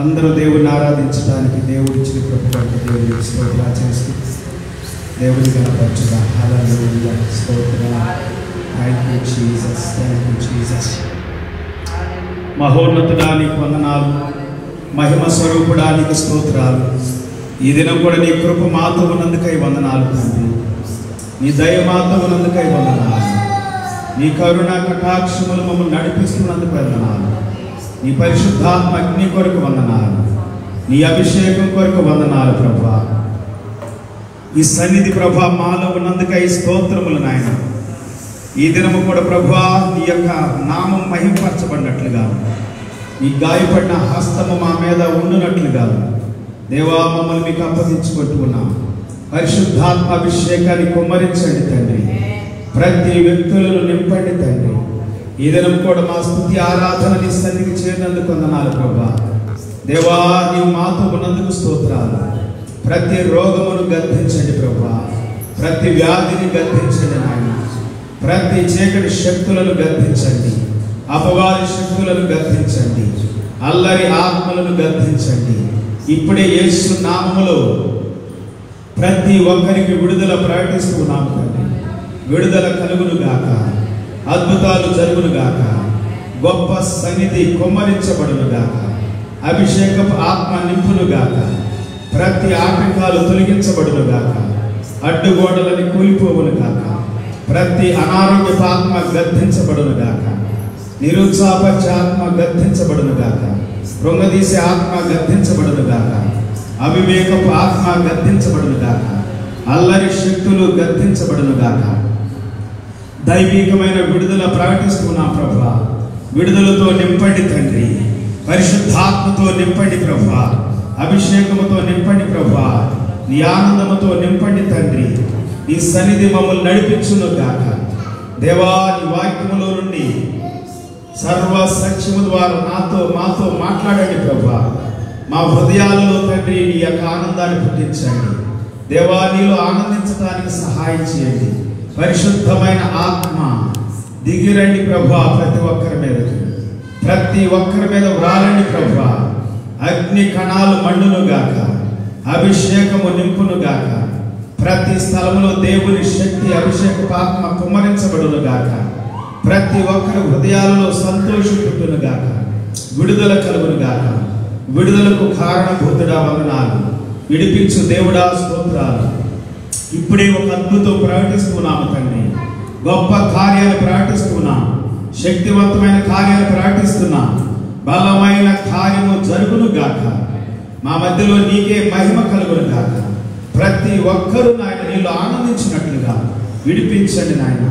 అందరూ దేవుని ఆరాధించడానికి దేవుడి ఇచ్చిన కృపకు దేవునికి స్తోత్రాలు చేస్తూ దేవుని గణపరచుగా. హల్లెలూయా, స్తోత్రం. Thank you Jesus, thank you Jesus. మహోన్నతుడానికి వందనాలు, మహిమ స్వరూపుడానికి స్తోత్రాలు. ఈ దినం కూడా నీ కృప మాతో ఉన్నందుకై వందనాలు తండ్రి, నీ దయ మాతో ఉన్నందుకై వందనాలు, నీ కరుణ కటాక్షములు మమ్మల్ని నడిపిస్తున్నందుకు వందనాలు, నీ పరిశుద్ధాత్మ అగ్ని కొరకు వందనాలు, నీ అభిషేకం కొరకు వందనాలు ప్రభా. ఈ సన్నిధి ప్రభా మాలో ఉన్నందుకై స్తోత్రములు నాయన. ఈ దినము కూడా ప్రభా నీ యొక్క నామం మహిమపరచబడినట్లుగా, నీ గాయపడిన హస్తము మా మీద ఉండునట్లుగా దేవా మమ్మల్ని మీకు అప్పగించుకుంటూ ఉన్నాం. పరిశుద్ధాత్మ అభిషేకాన్ని కుమ్మరించండి తండ్రి, ప్రతి వ్యక్తులను నింపండి తండ్రి. ఈ దినం కూడా మా స్తుతి ఆరాధన నీ సన్నిధికి చేరినందుకు వందనాలు ప్రభా. దేవా నీవు మాతో ఉన్నందుకు స్తోత్రాలు. ప్రతి రోగమును గద్దించండి ప్రభా, ప్రతి వ్యాధిని గద్దించండి నాయన, ప్రతి చీకటి శక్తులను గద్దించండి, అపవాది శక్తులను గద్దించండి, అల్లరి ఆత్మలను గద్దించండి. ఇప్పుడే యేసు నామములో ప్రతి ఒక్కరికి విడుదల ప్రకటిస్తున్నాము తండ్రి. విడుదల కలుగును గాక, అద్భుతాలు జరుగును గాక, గొప్ప సన్నిధి కుమ్మరించబడును గాక, అభిషేకపు ఆత్మ నింపును గాక, ప్రతి ఆటంకాలు తొలగించబడును గాక, అడ్డుగోడలని కూలిపోవును గాక, ప్రతి అనారోగ్యపు ఆత్మ గద్దించబడును గాక, నిరుత్సాహపరిచే ఆత్మ గద్దించబడును గాక, కృంగదీసే ఆత్మ గద్దించబడును గాక, అవివేకపు ఆత్మ గద్దించబడును గాక, అల్లరి శక్తులు గద్దించబడును గాక. దైవికమైన విడుదల ప్రకటిస్తున్నాం ప్రభా. విడుదలతో నింపండి తండ్రి, పరిశుద్ధాత్మతో నింపండి ప్రభా, అభిషేకముతో నింపండి ప్రభా, నీ ఆనందముతో నింపండి తండ్రి. నీ సన్నిధి మమ్మల్ని నడిపించును గాక. దేవా నీ వాక్యములో నుండి సర్వ సత్యము ద్వారా మాతో మాట్లాడండి ప్రభా. మా హృదయాలలో తండ్రి నీ యొక్క ఆనందాన్ని పుట్టించండి. దేవా నీలో ఆనందించడానికి సహాయం చేయండి. పరిశుద్ధమైన ఆత్మ దిగిరండి ప్రభా, ప్రతి ఒక్కరి మీదకి, ప్రతి ఒక్కరి మీద వ్రాలండి ప్రభా. అగ్ని కణాలు మండును గాక, అభిషేకము నింపును గాక, ప్రతి స్థలములో దేవుని శక్తి అభిషేక ఆత్మ కుమ్మరించబడును గాక, ప్రతి ఒక్కరి హృదయాలలో సంతోషం పుట్టును గాక, విడుదల కలుగును గాక. విడుదలకు కారణభూతుడా వందనాలు, విడిపించు దేవుడా స్తోత్రాలు. ఇప్పుడే ఒక అద్భుతం ప్రకటిస్తున్నాము తండ్రి, గొప్ప కార్యాలు ప్రకటిస్తున్నాం, శక్తివంతమైన కార్యాలు ప్రకటిస్తున్నాం. బలమైన కార్యము జరుగును గాక, మా మధ్యలో నీకే మహిమ కలుగును గాక. ప్రతి ఒక్కరూ నాయన నీలో ఆనందించినట్లుగా విడిపించండి నాయన.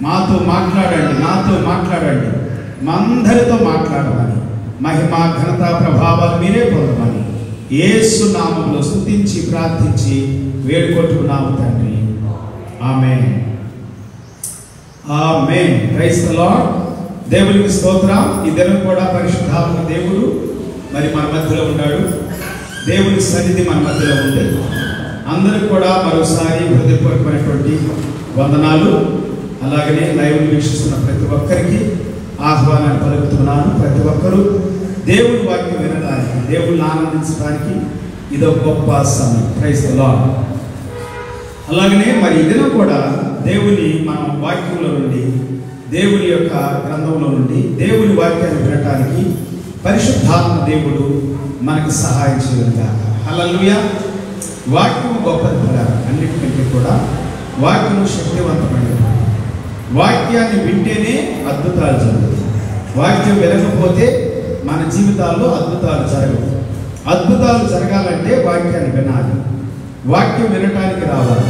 మాతో మాట్లాడండి, నాతో మాట్లాడండి, మా అందరితో మాట్లాడమని, మహిమ ఘనత ప్రభావాలు మీరే పొందమని యేసు నామములో స్తుతించి ప్రార్థించి వేడుకుంటున్నాము తండ్రి. Amen, amen. Praise the Lord. దేవునికి స్తోత్రం. ఈ దినం కూడా పరిశుద్ధాత్మ దేవుడు మరి మన మధ్యలో ఉన్నాడు. దేవుని సన్నిధి మన మధ్యలో ఉంది. అందరికి కూడా మరోసారి హృదయపూర్వకమైనటువంటి వందనాలు. అలాగనే లైవ్ వీక్షిస్తున్న ప్రతి ఒక్కరికి ఆహ్వానాన్ని పలుకుతున్నాను. ప్రతి ఒక్కరూ దేవుని వాక్యం వినడానికి, దేవుని ఆనందించడానికి ఇదో గొప్ప సమయం. Praise the lord. అలాగనే మరి ఇదిలో కూడా దేవుని మనం వాక్యంలో నుండి, దేవుని యొక్క గ్రంథంలో నుండి దేవుని వాక్యాన్ని వినటానికి పరిశుద్ధాత్మ దేవుడు మనకి సహాయం చేయగా. హల్లెలూయా. వాక్యం గొప్పది కదా, అన్నిటికంటే కూడా వాక్యం శక్తివంతమైనది. వాక్యాన్ని వింటేనే అద్భుతాలు జరుగుతాయి. వాక్యం వినకపోతే మన జీవితాల్లో అద్భుతాలు జరగవు. అద్భుతాలు జరగాలంటే వాక్యాన్ని వినాలి. వాక్యం వినటానికి రావాలి,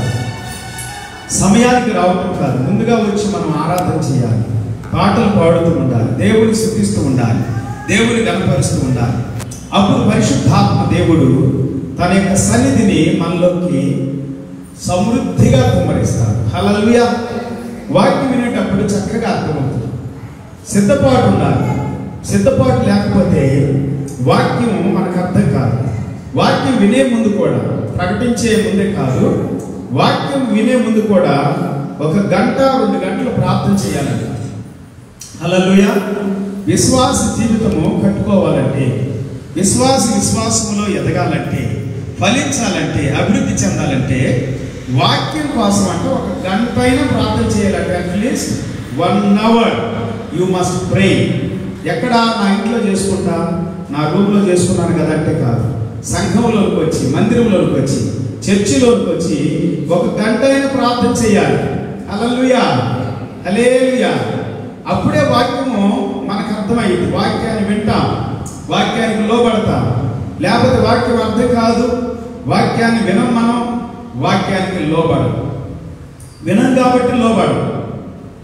సమయానికి రావటం కాదు. ముందుగా వచ్చి మనం ఆరాధన చేయాలి, పాటలు పాడుతూ ఉండాలి, దేవుని స్తుతిస్తూ ఉండాలి, దేవుని గణపరుస్తూ ఉండాలి. అప్పుడు పరిశుద్ధాత్మ దేవుడు తన యొక్క సన్నిధిని మనలోకి సమృద్ధిగా కుమ్మరిస్తాడు. హల్లెలూయా. వాక్యం వినేటప్పుడు చక్కగా అర్థమవుతుంది. సిద్ధపాటు ఉండాలి. సిద్ధపాటు లేకపోతే వాక్యం మనకు అర్థం కాదు. వాక్యం వినే ముందు కూడా, ప్రకటించే ముందే కాదు, వాక్యం వినే ముందు కూడా 1 గంట 2 గంటలు ప్రార్థన చేయాలంట. హల్లెలూయా. విశ్వాస జీవితము కట్టుకోవాలంటే, విశ్వాసములో ఎదగాలంటే, ఫలించాలంటే, అభివృద్ధి చెందాలంటే వాక్యం కోసం అంటే ఒక గంట అయినా ప్రార్థన చేయాలంటే అట్లీస్ట్ 1 hour యూ మస్ట్ ప్రే. ఎక్కడ నా ఇంట్లో చేసుకుంటా, నా రూమ్లో చేసుకున్నాను కదా అంటే కాదు. సంఘంలోకి వచ్చి, మందిరంలోకి వచ్చి, చర్చిలోకి వచ్చి ఒక గంట అయినా ప్రార్థన చేయాలి. హల్లెలూయా, హల్లెలూయా. అప్పుడే వాక్యము మనకు అర్థమైంది. వాక్యాన్ని వింటాం, వాక్యానికి లోబడతాం. లేకపోతే వాక్యం అర్థం కాదు. వాక్యాన్ని వినం, మనం వాక్యానికి లోబడం. వినం కాబట్టి లోబడం.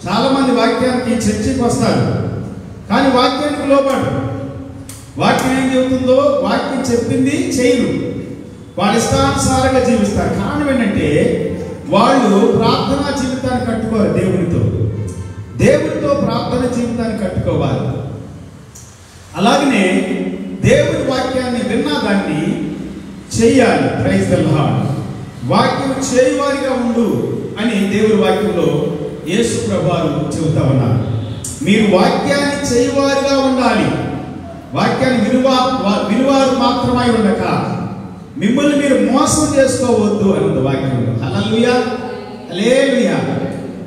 చాలామంది వాక్యానికి చర్చికి వస్తారు కానీ వాక్యానికి లోబడు. వాక్యం ఏం చెబుతుందో వాక్యం చెప్పింది చేయరు, వాళ్ళ ఇష్టానుసారంగా జీవిస్తారు. కారణం ఏంటంటే వాళ్ళు ప్రార్థనా జీవితాన్ని కట్టుకోరు. దేవునితో ప్రార్థన జీవితాన్ని కట్టుకోవాలి. అలాగనే దేవుని వాక్యాన్ని విన్నా దాన్ని చెయ్యాలి. Praise the lord. వాక్యం చేయువారిగా ఉండు అని దేవుని వాక్యంలో యేసు ప్రభువారు చెబుతా ఉన్నారు. మీరు వాక్యాన్ని చేయువారిగా ఉండాలి. వాక్యాన్ని వినువారు మాత్రమై ఉండక మిమ్మల్ని మీరు మోసం చేసుకోవద్దు అన్నది వాక్యంలో. హల్లెలూయా, హల్లెలూయా.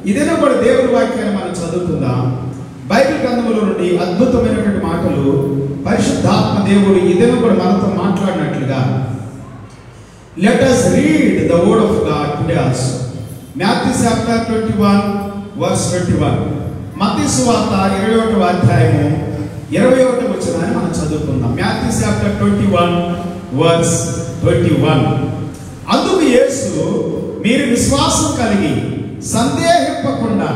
ఇదేనా కూడా దేవుని వాక్యాన్ని మనం చదువుకుందాం. బైబిల్ గ్రంథంలో నుండి అద్భుతమైనటువంటి మాటలు పరిశుద్ధాత్మ దేవుడు ఇదేనా కూడా మనతో మాట్లాడినట్లుగా. Let us read the word of God today also. Matthew chapter 21 verse 21. మత్తయి సువార్త 21వ అధ్యాయము 21వ వచనాన్ని మనం చదువుకుందాం. Matthew chapter 21 verse 21. అందుకు యేసు, మీరు విశ్వాసం కలిగి సందేహింపకుండా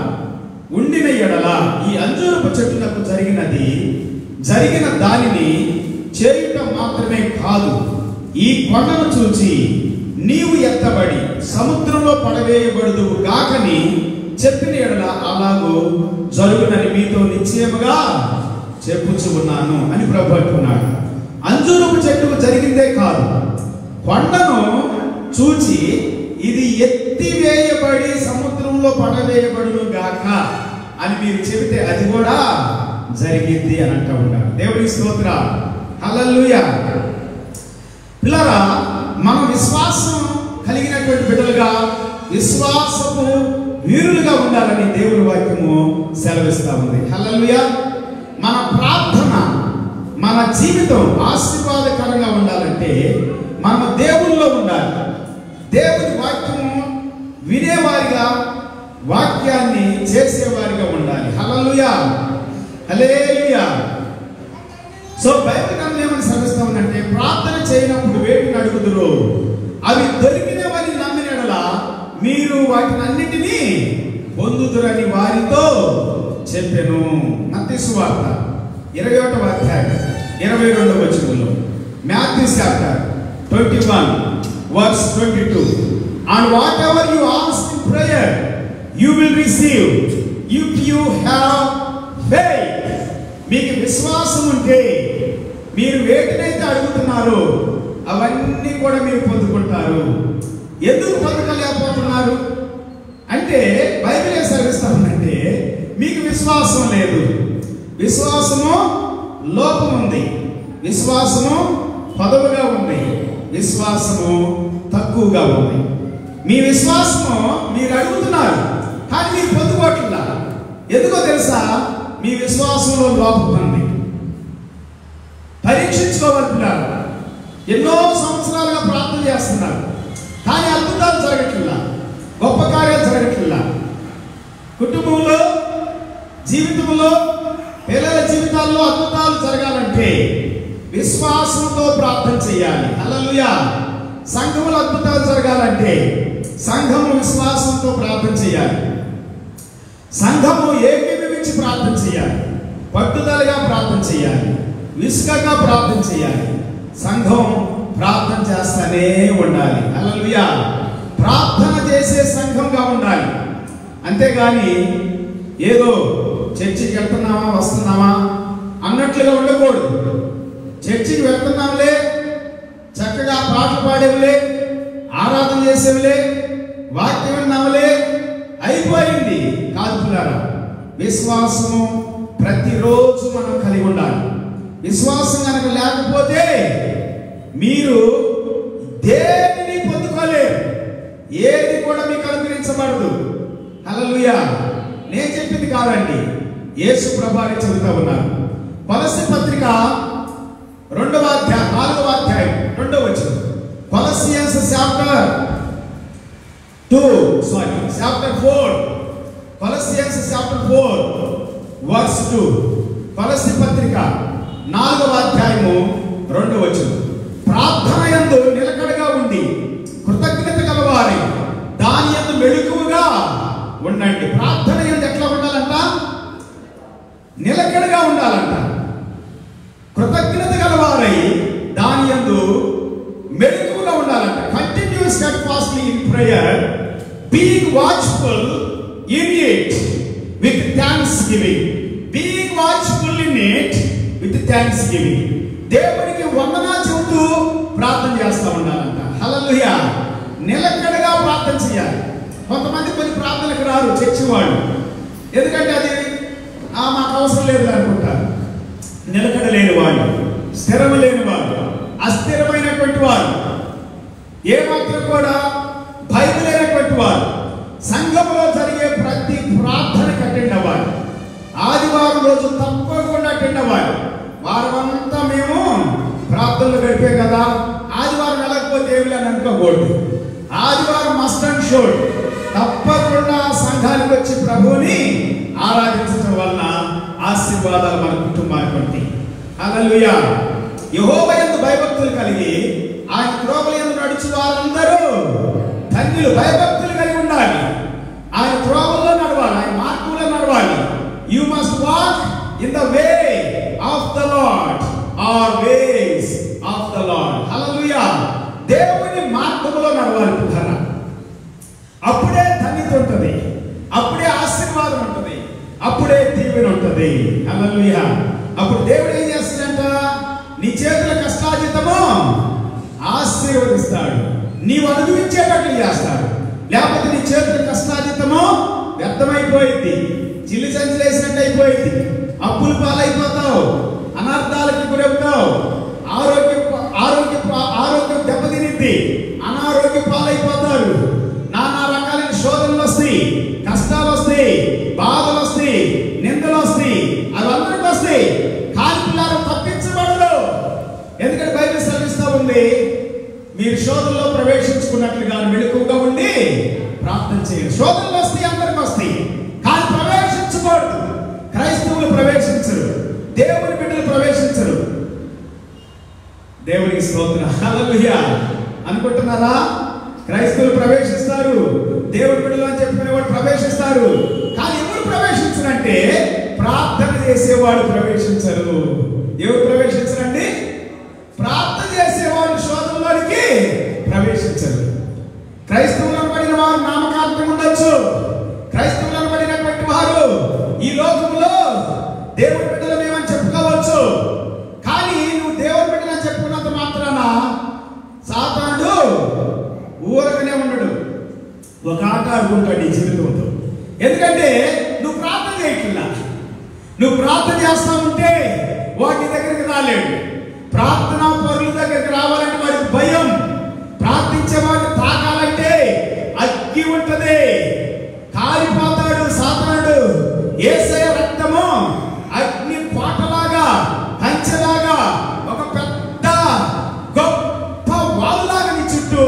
ఉండిన ఎడల ఈ అంజూరపు చెట్టునకు జరిగిన దానిని చేయుట మాత్రమే కాదు, ఈ కొండను చూచి నీవు ఎత్తబడి సముద్రంలో పడవేయబడుదువు గాకని చెప్పిన ఎడల అలాగూ జరుగునని మీతో నిశ్చయముగా చెప్పుచు ఉన్నాను అని ప్రభువు అంటున్నాడు. అంజూరపు చెట్టుకు జరిగిందే కాదు, కొండను చూచి ఇది ఎత్తివేయబడి సముద్రంలో పడవేయబడును గాక అని మీరు చెబితే అది కూడా జరిగింది అని అంటూ ఉంటారు. దేవునికి స్తోత్రం, హల్లెలూయా. పిల్లరా, మనం విశ్వాసం కలిగినటువంటి బిడ్డలుగా, విశ్వాసపు వీరులుగా ఉండాలని దేవుని వాక్యము సెలవిస్తా ఉంది. హల్లెలూయా. మన ప్రార్థన, మన జీవితం ఆశీర్వాదకరంగా ఉండాలంటే మనం దేవుల్లో ఉండాలి. దేవుని వాక్యము వినేవారిగా, వాక్యాన్ని చేసేవారిగా ఉండాలి. హల్లెలూయా, హల్లెలూయా. సో బైబిల్ గ్రంథం ఏమని సెలవిస్తా ఉందంటే, ప్రార్థన చేయనప్పుడు వేటిని అడుగుదురు అవి దొరికినవని నమ్మిన యెడల మీరు వాటిని అన్నిటినీ పొందుదురని వారితో చెప్పెను. మత్తయి సువార్త 21వ అధ్యాయం 22వ వచనంలో. Matthew chapter 21 verse 22. And whatever you ask in prayer you will receive if you have faith. మీకు విశ్వాసం ఉంటే మీరు వేటినైతే అడుగుతున్నారో అవన్నీ కూడా మీరు పొందుకుంటారు. ఎందుకు పొందలేకపోతున్నారు అంటే బైబిల్ ఏం సెలవిస్తా ఉందంటే, మీకు విశ్వాసం లేదు, విశ్వాసము లోపం ఉంది, విశ్వాసము పదవుగా ఉంది, విశ్వాసము తక్కువగా ఉంది. మీ విశ్వాసము మీరు అడుగుతున్నారు కానీ మీరు పొందుకోవట్లా. ఎందుకో తెలుసా? మీ విశ్వాసంలో లోపం ఉంది. పరీక్షించుకోవాలన్నారు. ఎన్నో సంవత్సరాలుగా ప్రార్థన చేస్తున్నారు కానీ అద్భుతాలు జరగట్లా, గొప్ప కార్యాలు జరగట్లా. కుటుంబంలో, జీవితంలో, పిల్లల జీవితాల్లో అద్భుతాలు జరగాలంటే విశ్వాసంతో ప్రార్థన చేయాలి. హల్లెలూయా. సంఘములో అద్భుతాలు జరగాలంటే సంఘము విశ్వాసంతో ప్రార్థన చేయాలి. సంఘము ఏకీభవించి ప్రార్థన చేయాలి, పట్టుదలగా ప్రార్థన చేయాలి, విసుగగా ప్రార్థన చేయాలి. సంఘం ప్రార్థన చేస్తూనే ఉండాలి. హల్లెలూయా. ప్రార్థన చేసే సంఘంగా ఉండాలి. అంతేగాని ఏదో చర్చికి వెళ్తున్నామా వస్తున్నామా అన్నట్లుగా ఉండకూడదు. చర్చికి వెళ్తున్నాంలే, చక్కగా పాటలు పాడేవిలే, ఆరాధన చేసేవిలే, వాక్యం విన్నాములే, అయిపోయింది కాదు పిల్లరా. విశ్వాసము ప్రతిరోజు మనం కలిగి ఉండాలి. విశ్వాసం కనుక లేకపోతే మీరు దేనిని పొందుకోలేరు, ఏది కూడా మీకు అనుగ్రహించబడదు. హల్లెలూయా. నేను చెప్పింది కాదండి, యేసు ప్రభువారే చెబుతా ఉన్నారు. కొలస్సీ పత్రిక 4వ అధ్యాయం 2వ వచనం. కొలస్సియన్స్ చాప్టర్ 4, కొలస్సియన్స్ చాప్టర్ 4 వర్స్ 2. కొలస్సీ పత్రిక 4వ అధ్యాయము 2వ వచనం. ప్రార్థన యందు నిలకడగా ఉండి కృతజ్ఞత గలవారై దాని యందు మెలకువగా ఉండండి. ప్రార్థన యందు ఎట్లా ఉండాలంట? నిలకడగా ఉండాలంట. కృతజ్ఞత గలవారై దాని యందు మెలకువగా ఉండాలంట. Continue steadfastly in prayer, being watchful in it with thanksgiving. Being watchful in it with thanksgiving. దేవునికి వందనాలు చెబుతూ ప్రార్థన చేస్తూ ఉండాలంట. హల్లెలూయా. నిలకడగా ప్రార్థన చేయాలి. కొంతమంది కొన్ని ప్రార్థనలకు రారు చర్చి వాళ్ళు, ఎందుకంటే అది మాకు అవసరం లేదు అనుకుంటారు. నిలకడ లేని వాళ్ళు, స్థిరం లేని వాళ్ళు, అస్థిరమైనటువంటి వారు, ఏమాత్రం కూడా భయం లేనటువంటి వారు, సంఘంలో జరిగే ప్రతి ప్రార్థనకు అటెండ్ అవ్వాలి. ఆదివారం రోజు తప్పకుండా అటెండ్ అవ్వాలి. వారమంతా మేము ప్రార్థనలు గడిపే కదా, ఆదివారం వెళ్ళకపోతే ఏమి లేని అనుకోకూడదు. ఆదివారం మస్ట్ అండ్ షుడ్ తప్పకుండా సంఘానికి వచ్చి ప్రభువుని ఆరాధించడం వలన ఆశీర్వాదాలు మన కుటుంబానికి ఉంటాయి. హల్లెలూయా. యెహోవా యందు భయభక్తులు కలిగి ఆయన త్రోవల యందు నడుచు వారందరూ ధన్యులు. భయభక్తులు కలిగి ఉండాలి. ఆయన త్రోవల్లో నడవాలి, ఆయన మార్గంలో నడవాలి. You must walk in the way of the Lord or ways of the Lord. Hallelujah. దేవుని మార్గంలో నడవాలి పుత్రులారా. అప్పుడే ధన్యత ఉంటుంది, అప్పుడే ఆశీర్వాదం ఉంటుంది, అప్పుడే దీవెన ఉంటుంది. హల్లెలూయా. అప్పుడు దేవుడు ఏం చేస్తాడంట? నీ చేతుల కష్టార్జితము ఆశీర్వదిస్తాడు, నీవు అనుభవించేటట్లు చేస్తాడు. లేకపోతే నీ చేతుల కష్టార్జితము వ్యర్థమైపోయింది, చిల్లు సంచలేసినట్టు అయిపోయింది, అప్పులు పాలైపోతావు, అనర్థాలకి గురవుతావు, ఆరోగ్యం దెబ్బతినిద్ది, అనారోగ్య పాలైపోతారు, నానా రకాలైన శోధనలు వస్తాయి, కష్టాలు వస్తాయి, బాధలు వస్తాయి, నిందలు వస్తాయి, అవన్నీ వస్తాయి. కానీ పిల్లలు తప్పించబడరు. ఎందుకంటే బైబిల్ సెలవిస్తూ ఉంది, మీరు శోధనలో ప్రవేశించుకున్నట్లుగా మెలకువగా ఉండి ప్రార్థన చేయండి. శోధనలు వస్తాయి, అందరికి వస్తాయి, కానీ ప్రవేశించకూడదు. క్రైస్తవులు ప్రవేశించరు, దేవుని బిడ్డలు ప్రవేశించరు. దేవునికి స్తోత్రం. హల్లెలూయా. అనుకుంటున్నారా? క్రైస్తవులు ప్రవేశిస్తారు, దేవుని బిడ్డలు అని చెప్పుకునేవాడు ప్రవేశిస్తారు. కానీ ఎవరు ప్రవేశించరంటే ప్రార్థన చేసేవాడు ప్రవేశించరు. ఎవరు ప్రవేశించరండి? ప్రార్థన చేసేవాడు శోధనలోనికి ప్రవేశించరు. క్రైస్తవులను పడిన వారు నామకార్థం ఉండొచ్చు, క్రైస్తవులను పడినటువంటి వారు ఈ లోకంలో దేవుని బిడ్డలమేమని చెప్పుకోవచ్చు. కానీ నువ్వు దేవుని బిడ్డలని చెప్పుకున్నంత మాత్రాన సాతానుడు ఊరకనే ఉండడు, ఒక ఆట ఆడుకుంటాడు ఈ జీవితంతో. ఎందుకంటే నువ్వు ప్రార్థన చేయట్లా. నువ్వు ప్రార్థన చేస్తా ఉంటే వాటి దగ్గరికి రాలేడు. ప్రార్థనా పరుల దగ్గరికి రావాలంటే వాడికి భయం. ప్రార్థించే వాడిని తాకాలంటే అగ్గి ఉంటది, కాలిపోతాడు సాతానుడు. యేసయ్య రక్తము అగ్ని పాటలాగా, కంచెలాగా, ఒక పెద్ద గొప్ప వాలులాగా నీ చుట్టూ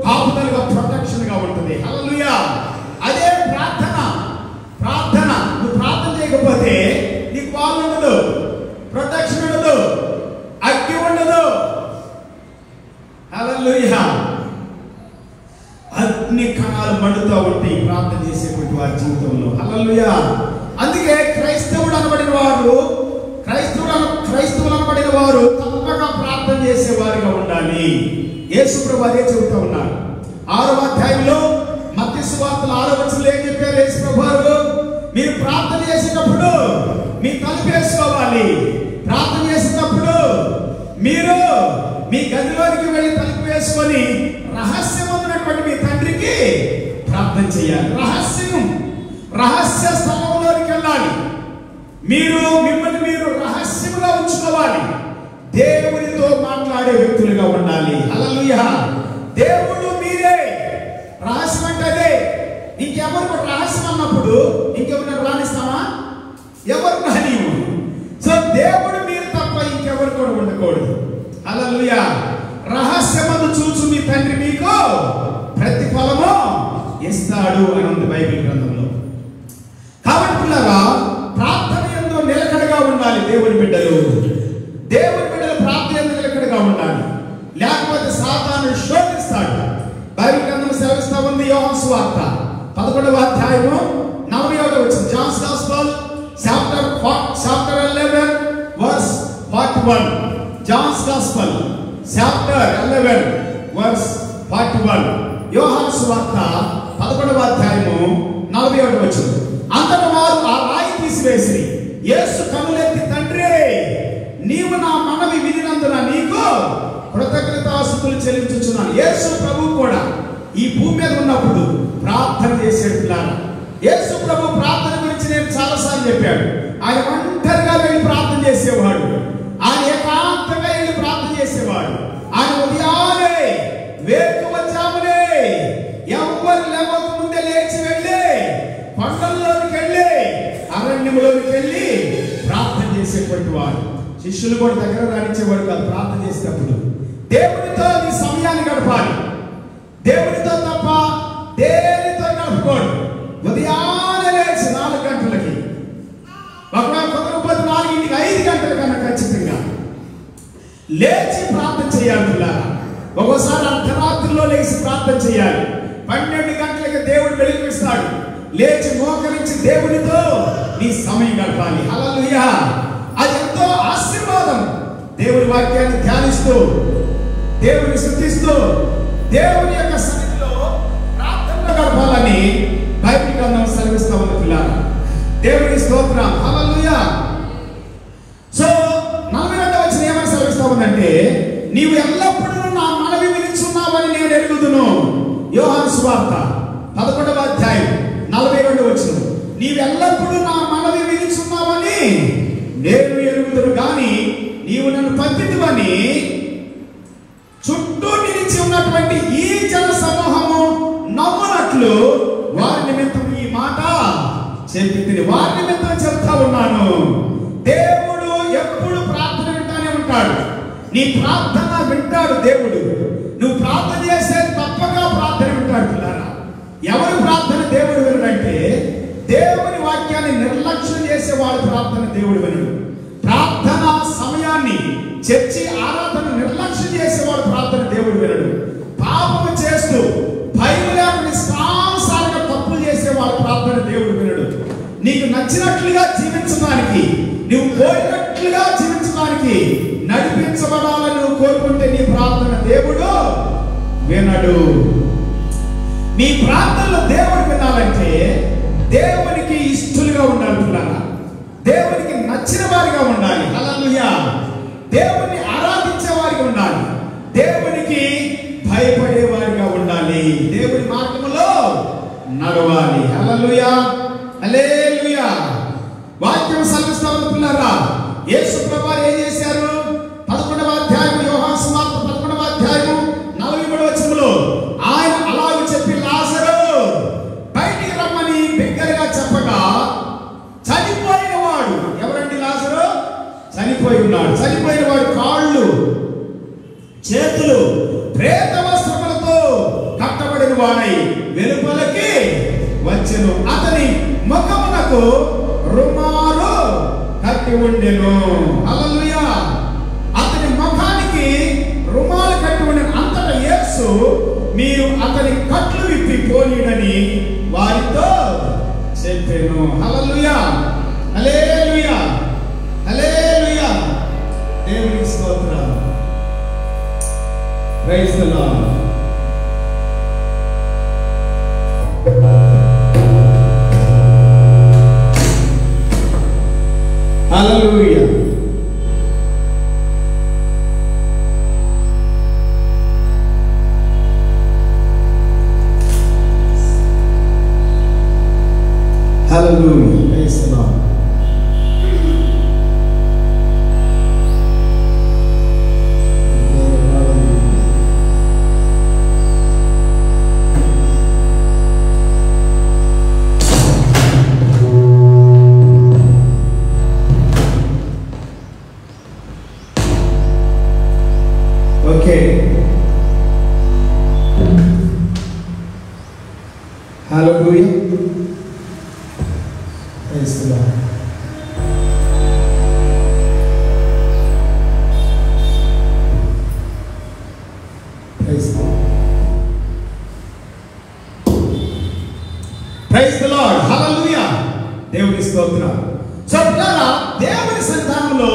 కాపుదలుగా ప్రొటెక్షన్ గా ఉంటుంది. హల్లెలూయా. అదే ప్రార్థన. నువ్వు ప్రార్థన చేయకపోతే నీకు వాలు ఉండదు, ప్రొటెక్షన్ ఉండదు, అగ్గి ఉండదు. హల్లెలూయా. అగ్ని కణాలు మండుతూ ఉంటాయి ప్రార్థన చేసేటువంటి వారి జీవితంలో. హల్లెలూయా. అందుకే క్రైస్తవులు అనబడిన వారు తప్పగా ప్రార్థన చేసేవారిగా ఉండాలి. యేసు ప్రభువు అదే చెబుతూ ఉన్నారు. 6వ అధ్యాయంలో మత్తయి సువార్తల 6వ వచనంలో ఏం చెప్పారు యేసు ప్రభువు? మీరు ప్రార్థన చేసేటప్పుడు మీ తలుపు వేసుకోవాలి. ప్రార్థన చేసేటప్పుడు మీరు మీ గదిలోనికి వెళ్ళి తలుపు వేసుకొని రహస్యమైనటువంటి మీ తండ్రికి ప్రార్థన చేయాలి. రహస్య స్థలంలోనికి వెళ్ళాలి. మీరు మిమ్మల్ని మీరు రహస్యముగా ఉంచుకోవాలి. దేవునితో మాట్లాడే వ్యక్తులుగా ఉండాలి. హల్లెలూయా. దేవుడు మీరే. రహస్యం అంటే అదే. ఇంకెవరు కూడా రహస్యం అన్నప్పుడు ఇంకెవరైనా రాణిస్తామా? ఎవరు రానివ్వు. సో దేవుడు మీరు తప్ప ఇంకెవరు కూడా ఉండకూడదు. హల్లెలూయా. రహస్యమందు చూచు మీ తండ్రి మీకు ప్రతిఫలము ఇస్తాడు అని ఉంది బైబిల్ గ్రంథంలో. కాబట్టి పిల్లరా, ప్రార్థన యందు నిలకడగా ఉండాలి. దేవుని బిడ్డలు ప్రార్థన యందు నిలకడగా ఉండాలి. లేకపోతే సాతాను శోధిస్తాడు. బైబిల్ గ్రంథం సెలవిస్తా ఉంది. యోహాను సువార్త 11వ అధ్యాయము 41వ వచనం. Johne's gospel chapter 11 verse 41. Johne's gospel chapter 11 verse 41. యోహాను సువార్త 11వ అధ్యాయము 41వ వచనం. అంతటా వారు ఆ రాయి తీసివేసి యేసు కన్నులెత్తి, తండ్రి, నీవు నా మనవి వినినందున నీకు కృతజ్ఞతాస్తుతులు చెల్లించుచున్నాను. యేసు ప్రభువు కూడా ఈ భూమి మీద ఉన్నప్పుడు ప్రార్థన చేసేట్లా. యేసు ప్రభు ప్రార్థన గురించి నేను చాలాసార్లు చెప్పాడు. ఆయన ఒంటరిగా వెళ్ళి ప్రార్థన చేసేవాడు. ఆయన ఏకాంతంగా వెళ్ళి ప్రార్థన చేసేవాడు. ఆయన ఉదయాన్నే వేకువజామునే ఎవ్వరు లేవక ముందే లేచి వెళ్ళి కొండల్లోకి వెళ్ళి అరణ్యంలోకి వెళ్ళి ప్రార్థన చేసేటువంటి వాడు. శిష్యులు కూడా దగ్గర రానిచ్చేవాడు కాదు. ప్రార్థన చేసేటప్పుడు దేవునితో నీ సమయాన్ని గడపాలి. దేవునితో తప్ప దేనితో గడపకూడదు. ఉదయాన్నే లేచి 4 గంటలకి, ఒకవేళ కుదరకపోతే 4 5 గంటల కన్నా ఖచ్చితంగా లేచి ప్రార్థన చేయాలి. పిల్లలు ఒక్కోసారి అర్ధరాత్రిలో లేచి ప్రార్థన చేయాలి. 12 గంటలకి దేవుడు వెలిగిస్తాడు. లేచి మోకరించి దేవునితో నీ సమయం గడపాలి. హల్లెలూయా. అది ఎంతో ఆశీర్వాదం. దేవుని వాక్యాన్ని ధ్యానిస్తూ, దేవుని స్తుతిస్తూ, దేవుని యొక్క సన్నిధిలో ప్రార్థనలో గడపాలని బైబిల్ గ్రంథం సెలవిస్తా ఉంది. పిల్లలు దేవుని స్తోత్రం. హల్లెలూయా. సో 42వ వచనం ఏమని సెలవిస్తా ఉందంటే, నీవు ఎల్లప్పుడూ నా మనవి వినుచున్నావని నేను ఎరుగుదును. యోహాను సువార్త 11వ అధ్యాయం 42వ వచనం. నీవు ఎల్లప్పుడూ నా మనవి వినుచున్నావని నేను ఎరుగుదును గాని నీవు నన్ను పంపితివని చుట్టూ నిలిచి ఉన్నటువంటి ఈ జన సమూహము నమ్మునట్లు వారి నిమిత్తం ఈ మాట చెప్పి వారి నిమిత్తం చెప్తా ఉన్నాను. దేవుడు ఎప్పుడు ప్రార్థన వింటానే ఉంటాడు. నీ ప్రార్థన వింటాడు దేవుడు. నువ్వు ప్రార్థన చేసే తప్పక ప్రార్థన వింటాడు. పిల్లరా, ఎవరి ప్రార్థన దేవుడు వినడంటే, దేవుని వాక్యాన్ని నిర్లక్ష్యం చేసే వాడి ప్రార్థన దేవుడు వినడు. ప్రార్థన సమయాన్ని, చర్చి ఆరాధన నిర్లక్ష్యం చేసేవాడు ప్రార్థన దేవుడు వినడు. పాపము చేస్తూ భయం లేకుండా సాంసారిక తప్పులు చేసేవాడు ప్రార్థన దేవుడు వినడు. నీకు నచ్చినట్లుగా జీవించడానికి, నువ్వు కోరినట్లుగా జీవించడానికి నడిపించబడాలని నువ్వు కోరుకుంటే నీ ప్రార్థన దేవుడు వినడు. నీ ప్రార్థనలో దేవుడు వినాలంటే దేవునికి ఇష్టలుగా ఉండాలి. పిల్లలు దేవునికి నచ్చిన వారిగా ఉండాలి. హల్లెలూయా. దేవుని ఆరాధించే వారిగా ఉండాలి. దేవునికి భయపడే వారిగా ఉండాలి. దేవుని మార్గములో నడవాలి. హల్లెలూయా. హల్లెలూయా. వాక్యం సెలవిస్తా ఉంది. పిల్లరా, యేసు ప్రభువు ఏం చేశారు? 11వ అధ్యాయం యోహాను సువార్త 11వ అధ్యాయం 43వ వచనంలో ఆయన అలాగ చెప్పి లాజరు బయటికి రమ్మని బిగ్గరగా చెప్పగా, చనిపోయిన వాడు, ఎవరండి లాజరు? చనిపోయి ఉన్నాడు. చనిపోయిన వాడు కాళ్ళు చేతులు ప్రేత వస్త్రములతో కట్టబడిన వాడై వెలుపలకి వచ్చెను. అతని ముఖమునకు రుమాలు కట్టి ఉండెను. హల్లెలూయా. అతని ముఖానికి రుమాలు కట్టి ఉండెను. అంతటా యేసు, మీరు అతని కట్లు విప్పి పోనీడని వారితో చెప్పెను. హల్లెలూయా. హల్లెలూయా. హల్లెలూయా. దేవునికి స్తోత్రం. Praise the lord. Hallelujah. Hallelujah. Praise the Lord. Okay, hallelujah. Praise the Lord. Praise the lord, hallelujah. దేవుని స్తోత్రం. సో పిల్లరా, దేవుని సన్నిధానంలో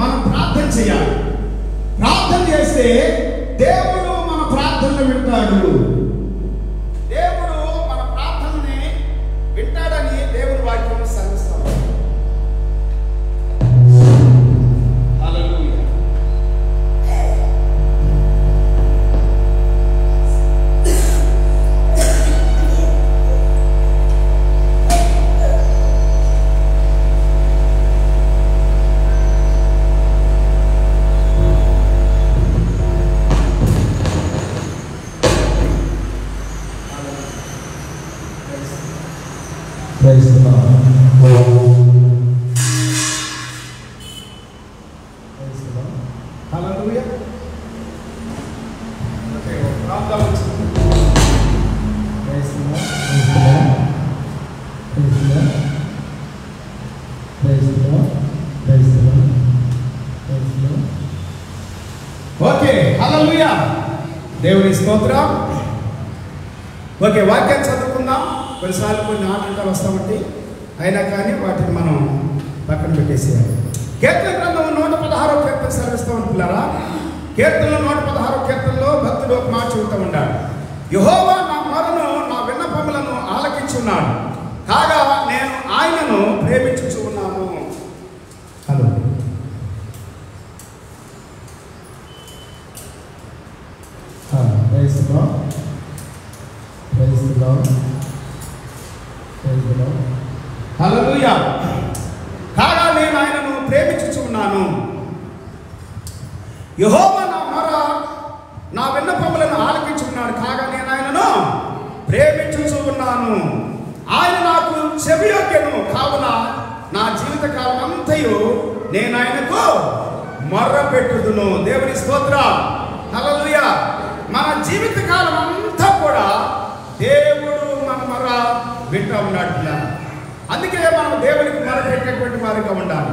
మనం ప్రార్థన చేయాలి. ప్రార్థన చేస్తే దేవుడు మన ప్రార్థనలు వింటాడు. దేవుడు మన ప్రార్థనని వింటాడని దేవుని వాక్యం సెలవిస్తాడు. హల్లెలూయా. Praise the Lord. Praise the Lord. Hallelujah. Okay, ప్రార్థన వచ్చింది. Praise the Lord. Praise the Lord. Praise the Lord. Praise the Lord. Praise the Lord. Okay, hallelujah. దేవుని స్తోత్రం. ఓకే, వాక్యాన్ని చదువుకుందాం. కొన్నిసార్లు కొన్ని ఆటంకాలు వస్తామంటే అయినా కానీ వాటిని మనం పక్కన పెట్టేసేయాలి. కీర్తన గ్రంథం 116వ కీర్తన సెలవిస్తూ ఉంటున్నారా? కీర్తనలో 116వ కీర్తనలో భక్తుడు ఒక మాట చెబుతూ ఉన్నాడు. యెహోవా నా మొరను, నా విన్నపములను ఆలకించున్నాడు, కాగా నేను ఆయనను ప్రేమించుచు ఉన్నాను. Hello, praise the Lord. Praise the lord. Hallelujah. కాగా నేను ఆయనను ప్రేమించుచు ఉన్నాను. యెహోవా నా మొర, నా విన్నపములను ఆలకించున్నాడు, కాగా నేను ఆయనను ప్రేమించుచు ఉన్నాను. ఆయన నాకు చెవియొగ్గెను, కావున నా జీవితకాలం అంతయు నేను ఆయనకు మొర్ర పెట్టుదును. దేవుని స్తోత్రం. హల్లెలూయా. మన జీవితకాలం అంతా కూడా దేవుడు మన మొర్ర వింటూ ఉన్నాడు. అందుకే మనం దేవునికి మొరపెట్టేటువంటి వారిగా ఉండాలి.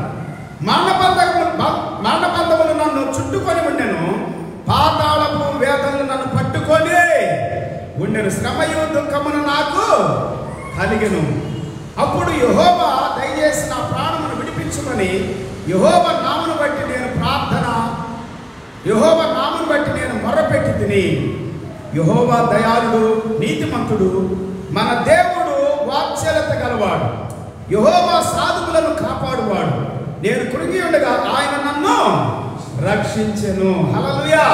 మరణబంధములు నన్ను చుట్టుకొని ఉండెను, పాతాళపు వేదనలు నన్ను పట్టుకొని ఉండెను, శ్రమయు దుఃఖమును నాకు కలిగెను. అప్పుడు యెహోవా దయచేసి నా ప్రాణమును విడిపించుమని యెహోవా నామమును బట్టి నేను మొర్రపెట్టి తిని. యెహోవా దయాళుడు, నీతిమంతుడు, మన దేవుడు వాత్సల్యత గలవాడు, యెహోవా సాధువులను కాపాడువాడు. నేను కృంగి ఉండగా ఆయన నన్ను రక్షించెను. హల్లెలూయా.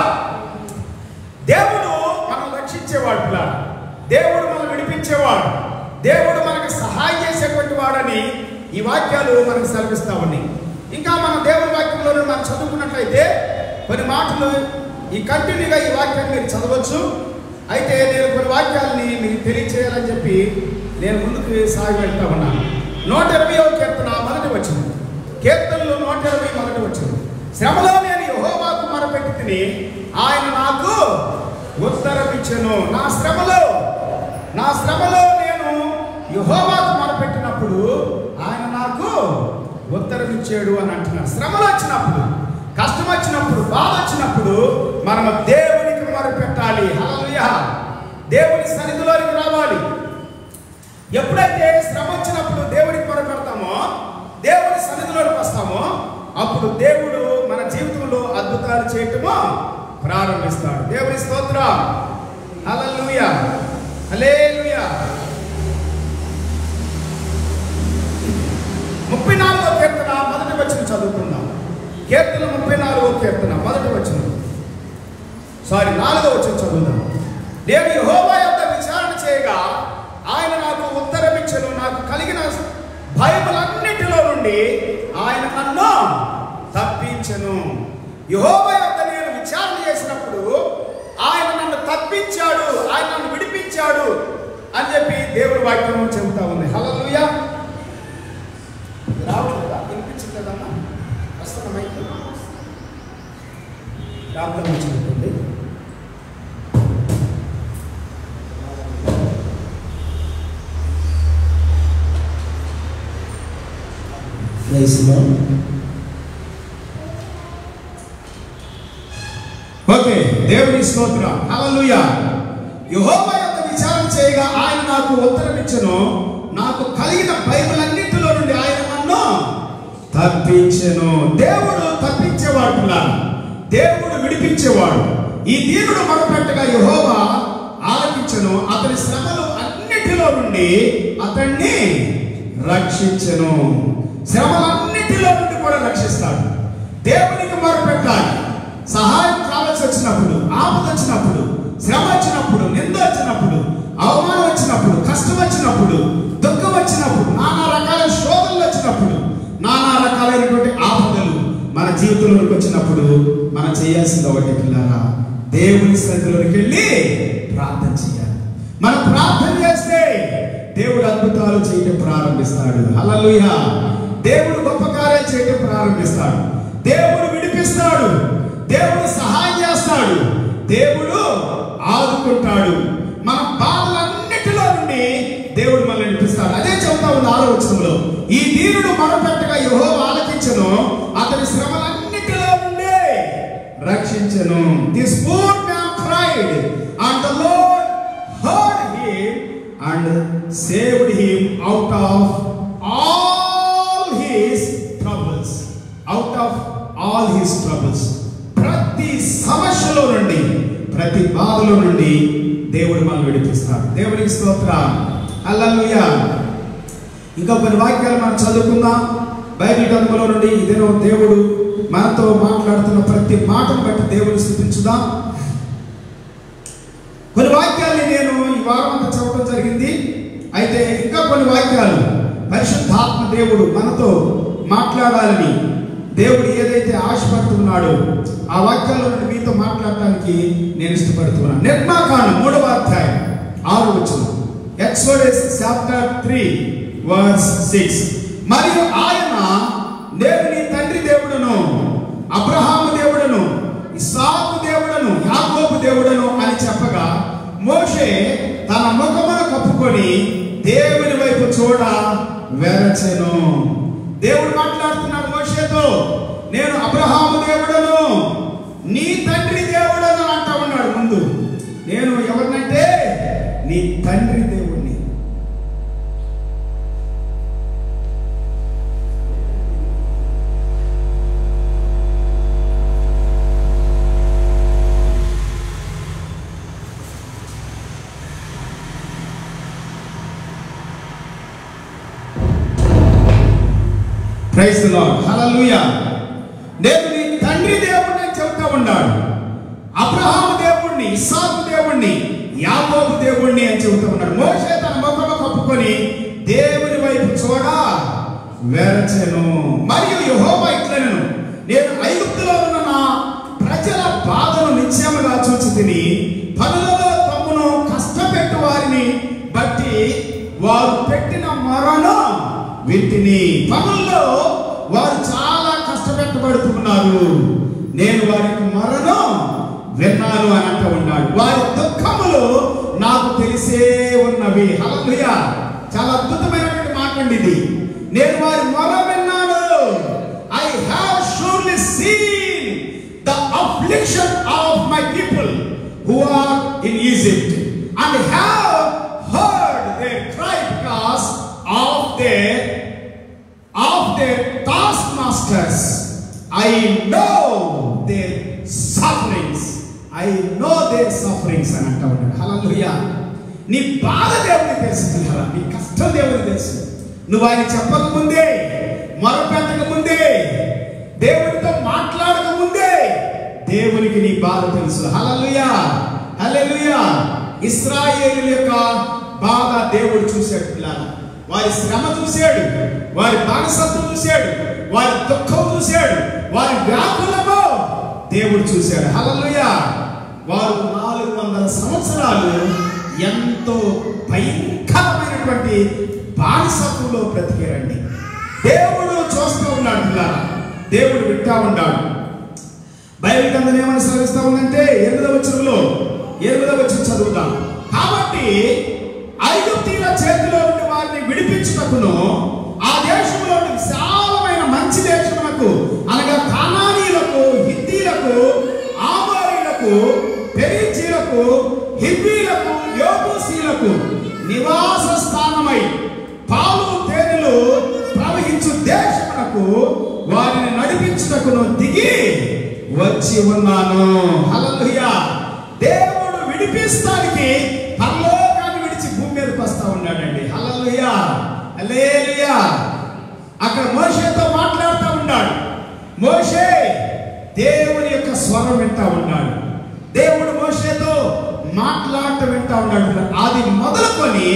దేవుడు మనం రక్షించేవాడు, దేవుడు మనం విడిపించేవాడు, దేవుడు మనకు సహాయం చేసేటువంటి వాడని ఈ వాక్యాలు మనకు సెలవిస్తా ఉన్నాయి. ఇంకా మన దేవుని వాక్యంలో మనం చదువుకున్నట్లయితే కొన్ని మాటలు ఈ కంటిన్యూగా ఈ వాక్యాన్ని మీరు చదవచ్చు. అయితే నేను కొన్ని వాక్యాలని మీకు తెలియచేయాలని చెప్పి నేను ముందుకు సాగి వెళ్తా ఉన్నాను. 120వ కీర్తన మొదటి వచనం. కీర్తనలో 120 మొదటి వచనం. శ్రమలో నేను యెహోవాకు మొరపెట్టి తిని, ఆయన నాకు ఉత్తరం ఇచ్చెను. నా శ్రమలో నేను యెహోవాకు మొరపెట్టినప్పుడు ఆయన నాకు ఉత్తరం ఇచ్చాడు అని అంటున్నాను. శ్రమలు వచ్చినప్పుడు, కష్టం వచ్చినప్పుడు, బాధ వచ్చినప్పుడు మనం దేవునికి మొరపెట్టాలి. హల్లెలూయా. దేవుని సన్నిధిలోనికి రావాలి. ఎప్పుడైతే శ్రమ వచ్చినప్పుడు దేవుడికి మొరపెడతామో, దేవుని సన్నిధిలోకి వస్తామో, అప్పుడు దేవుడు మన జీవితంలో అద్భుతాలు చేయటము ప్రారంభిస్తాడు. దేవుని స్తోత్రం. హల్లెలూయా. హల్లెలూయా. 34వ కీర్తన మొదటి వచనం చదువుకుందాం. కీర్తన 34వ కీర్తన మొదటి వచనం, 4వ వచనం చదువుదాం. నేను యెహోవా యొద్ద విచారణ చేయగా ఆయన నాకు ఉత్తరం ఇచ్చెను, నాకు కలిగిన భయములన్నిటిలో నుండి ఆయన నన్ను తప్పించెను. యెహోవా యొద్ద నేను విచారణ చేసినప్పుడు ఆయన నన్ను తప్పించాడు, ఆయన నన్ను విడిపించాడు అని చెప్పి దేవుడి వాక్యం చెబుతా ఉంది. హల్లెలూయా. రావట్లేదా? వినిపించట్లేదమ్మా? వస్తున్నా మైక్ ప్రాబ్లం వచ్చింది. ఓకే, దేవుని స్తోత్రం. హల్లెలూయా. యెహోవా యందు విచారణ చేయగా ఆయన నాకు ఉత్తరం ఇచ్చెను. నాకు కలిగిన భయములన్నిటిలో నుండి ఆయన నన్ను తప్పించెను. దేవుడు తప్పించేవాడు, దేవుడు విడిపించేవాడు. ఈ దీనుడు మొరపెట్టగా యెహోవా ఆలకించెను. అతని శ్రమలు అన్నిటిలో నుండి అతన్ని రక్షించెను. శ్రమలన్నిటిలో నుండి కూడా రక్షిస్తాడు. దేవునికి మొరపెట్టాలి. సహాయం కావాల్సి వచ్చినప్పుడు, ఆపద వచ్చినప్పుడు, శ్రమ వచ్చినప్పుడు, నింద వచ్చినప్పుడు, అవమానం వచ్చినప్పుడు, కష్టం వచ్చినప్పుడు, దుఃఖం వచ్చినప్పుడు, నానా రకాల శోధనలు వచ్చినప్పుడు, నానా రకాలైనటువంటి ఆపదలు మన జీవితంలోకి వచ్చినప్పుడు మనం చేయాల్సింది ఒకటి పిల్లరా, దేవుని సన్నిధిలోకి వెళ్ళి ప్రార్థన చేయాలి. మనం ప్రార్థన చేస్తే దేవుడు అద్భుతాలు చేయడం ప్రారంభిస్తాడు. హల్లెలూయా. దేవుడు గొప్ప కార్యాలు చేయడం ప్రారంభిస్తాడు. దేవుడు విడిపిస్తాడు. దేవుడు సహాయం చేస్తాడు. దేవుడు ఆదుకుంటాడు. మన బాధలన్నిటిలో నుండి దేవుడు మనల్ని విడిపిస్తాడు. అదే చెబుతా ఉంది 6వ వచనంలో, ఈ దీనుడు మొరపెట్టగా యెహోవా ఆలకించెను. అతని శ్రమలన్నిటిలో నుండి రక్షించెను. This poor man cried and the Lord heard him and saved him out of all his troubles. Out of all his troubles. ప్రతి సమస్యలో నుండి, ప్రతి బాధలో నుండి దేవుడు మనల్ని విడిపిస్తాడు. దేవునికి స్తోత్రం. హల్లెలూయా. ఇంకా కొన్ని వాక్యాలు మనం చదువుకుందాం బైబిల్ గ్రంథంలో నుండి. ఇదేనో దేవుడు మనతో మాట్లాడుతున్న ప్రతి మాటను బట్టి దేవుని స్తుతించుదాం. కొన్ని వాక్యాలని నేను ఈ వారం అంతా చదవడం జరిగింది. అయితే ఇంకా కొన్ని వాక్యాలు పరిశుద్ధాత్మ దేవుడు మనతో మాట్లాడాలని, దేవుడు ఏదైతే ఆశపడుతున్నాడో ఆ వాక్యాల్లో నుండి మీతో మాట్లాడటానికి నేను ఇష్టపడుతున్నాను. నిర్మాకాండం 3వ అధ్యాయం 6వ వచనం. Exodus chapter 3 verse 6. మరియు ఆయన, నేను నీ తండ్రి దేవుడను, అబ్రహాము దేవుడను, ఇస్సాకు దేవుడను, యాకోబు దేవుడను అని చెప్పగా మోషే తన ముఖమును కప్పుకొని దేవుని వైపు చూడ వెరచెను. దేవుడు మాట్లాడుతున్నాడు మోషేతో, నేను అబ్రహాము దేవుడను, నీ తండ్రి దేవుడను అంటా ఉన్నాడు. ముందు నేను ఎవరినంటే నీ తండ్రి దేవుడిని. Praise the lord. హల్లెలూయా. నేను నీ తండ్రి దేవుడిని అని చెబుతా ఉన్నాడు. అబ్రహాము దేవుణ్ణి, ఇస్సాకు దేవుణ్ణి, యాకోబు దేవుణ్ణి అని చెబుతా ఉన్నాడు. మోషే తన ముఖము కప్పుకొని దేవుని వైపు చూడ వెరచెను. మరియు యెహోవా ఇట్లనెను, నేను ఐగుప్తులో ఉన్న నా ప్రజల బాధను నిశ్చయముగా చూచి తిని, పనులలో తమ్మును కష్టపెట్టు వారిని బట్టి వారు పెట్టిన మొరను వింటిని. పనుల్లో వారు చాలా కష్టపెట్టబడుతున్నారు, నేను వారికి మొరను విన్నాను అని అంటూ ఉన్నాడు. వారి దుఃఖములు నాకు తెలిసే ఉన్నవి. హల్లెలూయా. చాలా అద్భుతమైనటువంటి మాట అండి ఇది. నేను వారి మొర విన్నాను. I have surely seen the affliction of my people who are in Egypt and have heard their cry because of their taskmasters. I know their sufferings. I know their sufferings అని అంటా ఉన్నాడు. హల్లెలూయా. నీ బాధ దేవునికి తెలుసు పిల్లరా, నీ కష్టం దేవునికి తెలుసు. నువ్వు ఆయన చెప్పక ముందే, మొరపెట్టక ముందే, దేవునితో మాట్లాడక ముందే దేవునికి నీ బాధ తెలుసు. హల్లెలూయా. హల్లెలూయా. ఇశ్రాయేలు యొక్క బాధ దేవుడు చూశాడు పిల్లరా. వారి శ్రమ చూశాడు, వారి బానిసత్వం చూశాడు, వారి దుఃఖం చూశాడు, వారి వ్యాకులము దేవుడు చూశాడు. హల్లెలూయా. వారు 400 సంవత్సరాలు ఎంతో భయంకరమైనటువంటి బానిసత్వంలో బ్రతికారండి. దేవుడు చూస్తూ ఉన్నాడు పిల్లరా, దేవుడు వింటా ఉన్నాడు. బైబిల్ గ్రంథం ఏమని సెలవిస్తా ఉందంటే 8వ వచనంలో, 8వ వచనం చదువుతాం. కాబట్టి ఐగుప్తీయుల చేతిలో నుండి వారిని విడిపించుటకును, ఆ దేశంలో విశాలమైన అమోరీయులకు, పెరిజీలకు, హివ్వీలకు, యెబూసీలకు నివాస స్థానమై పాలు తేనెలు ప్రవహించు దేశమునకు వారిని నడిపించుటకును దిగి వచ్చి ఉన్నాను. హల్లెలూయా. దేవుడు విడిపిస్తానికి పరలోకాన్ని విడిచి భూమి మీదకి వస్తా ఉన్నాడండి. హల్లెలూయా, హల్లెలూయా. అక్కడ మోషేతో మాట్లాడుతూ ఉన్నాడు. మోషే దేవుని యొక్క స్వరం వింటా ఉన్నాడు. దేవుడు మోషేతో మాట్లాడటం వింటా ఉన్నాడు. అది మొదలుకొని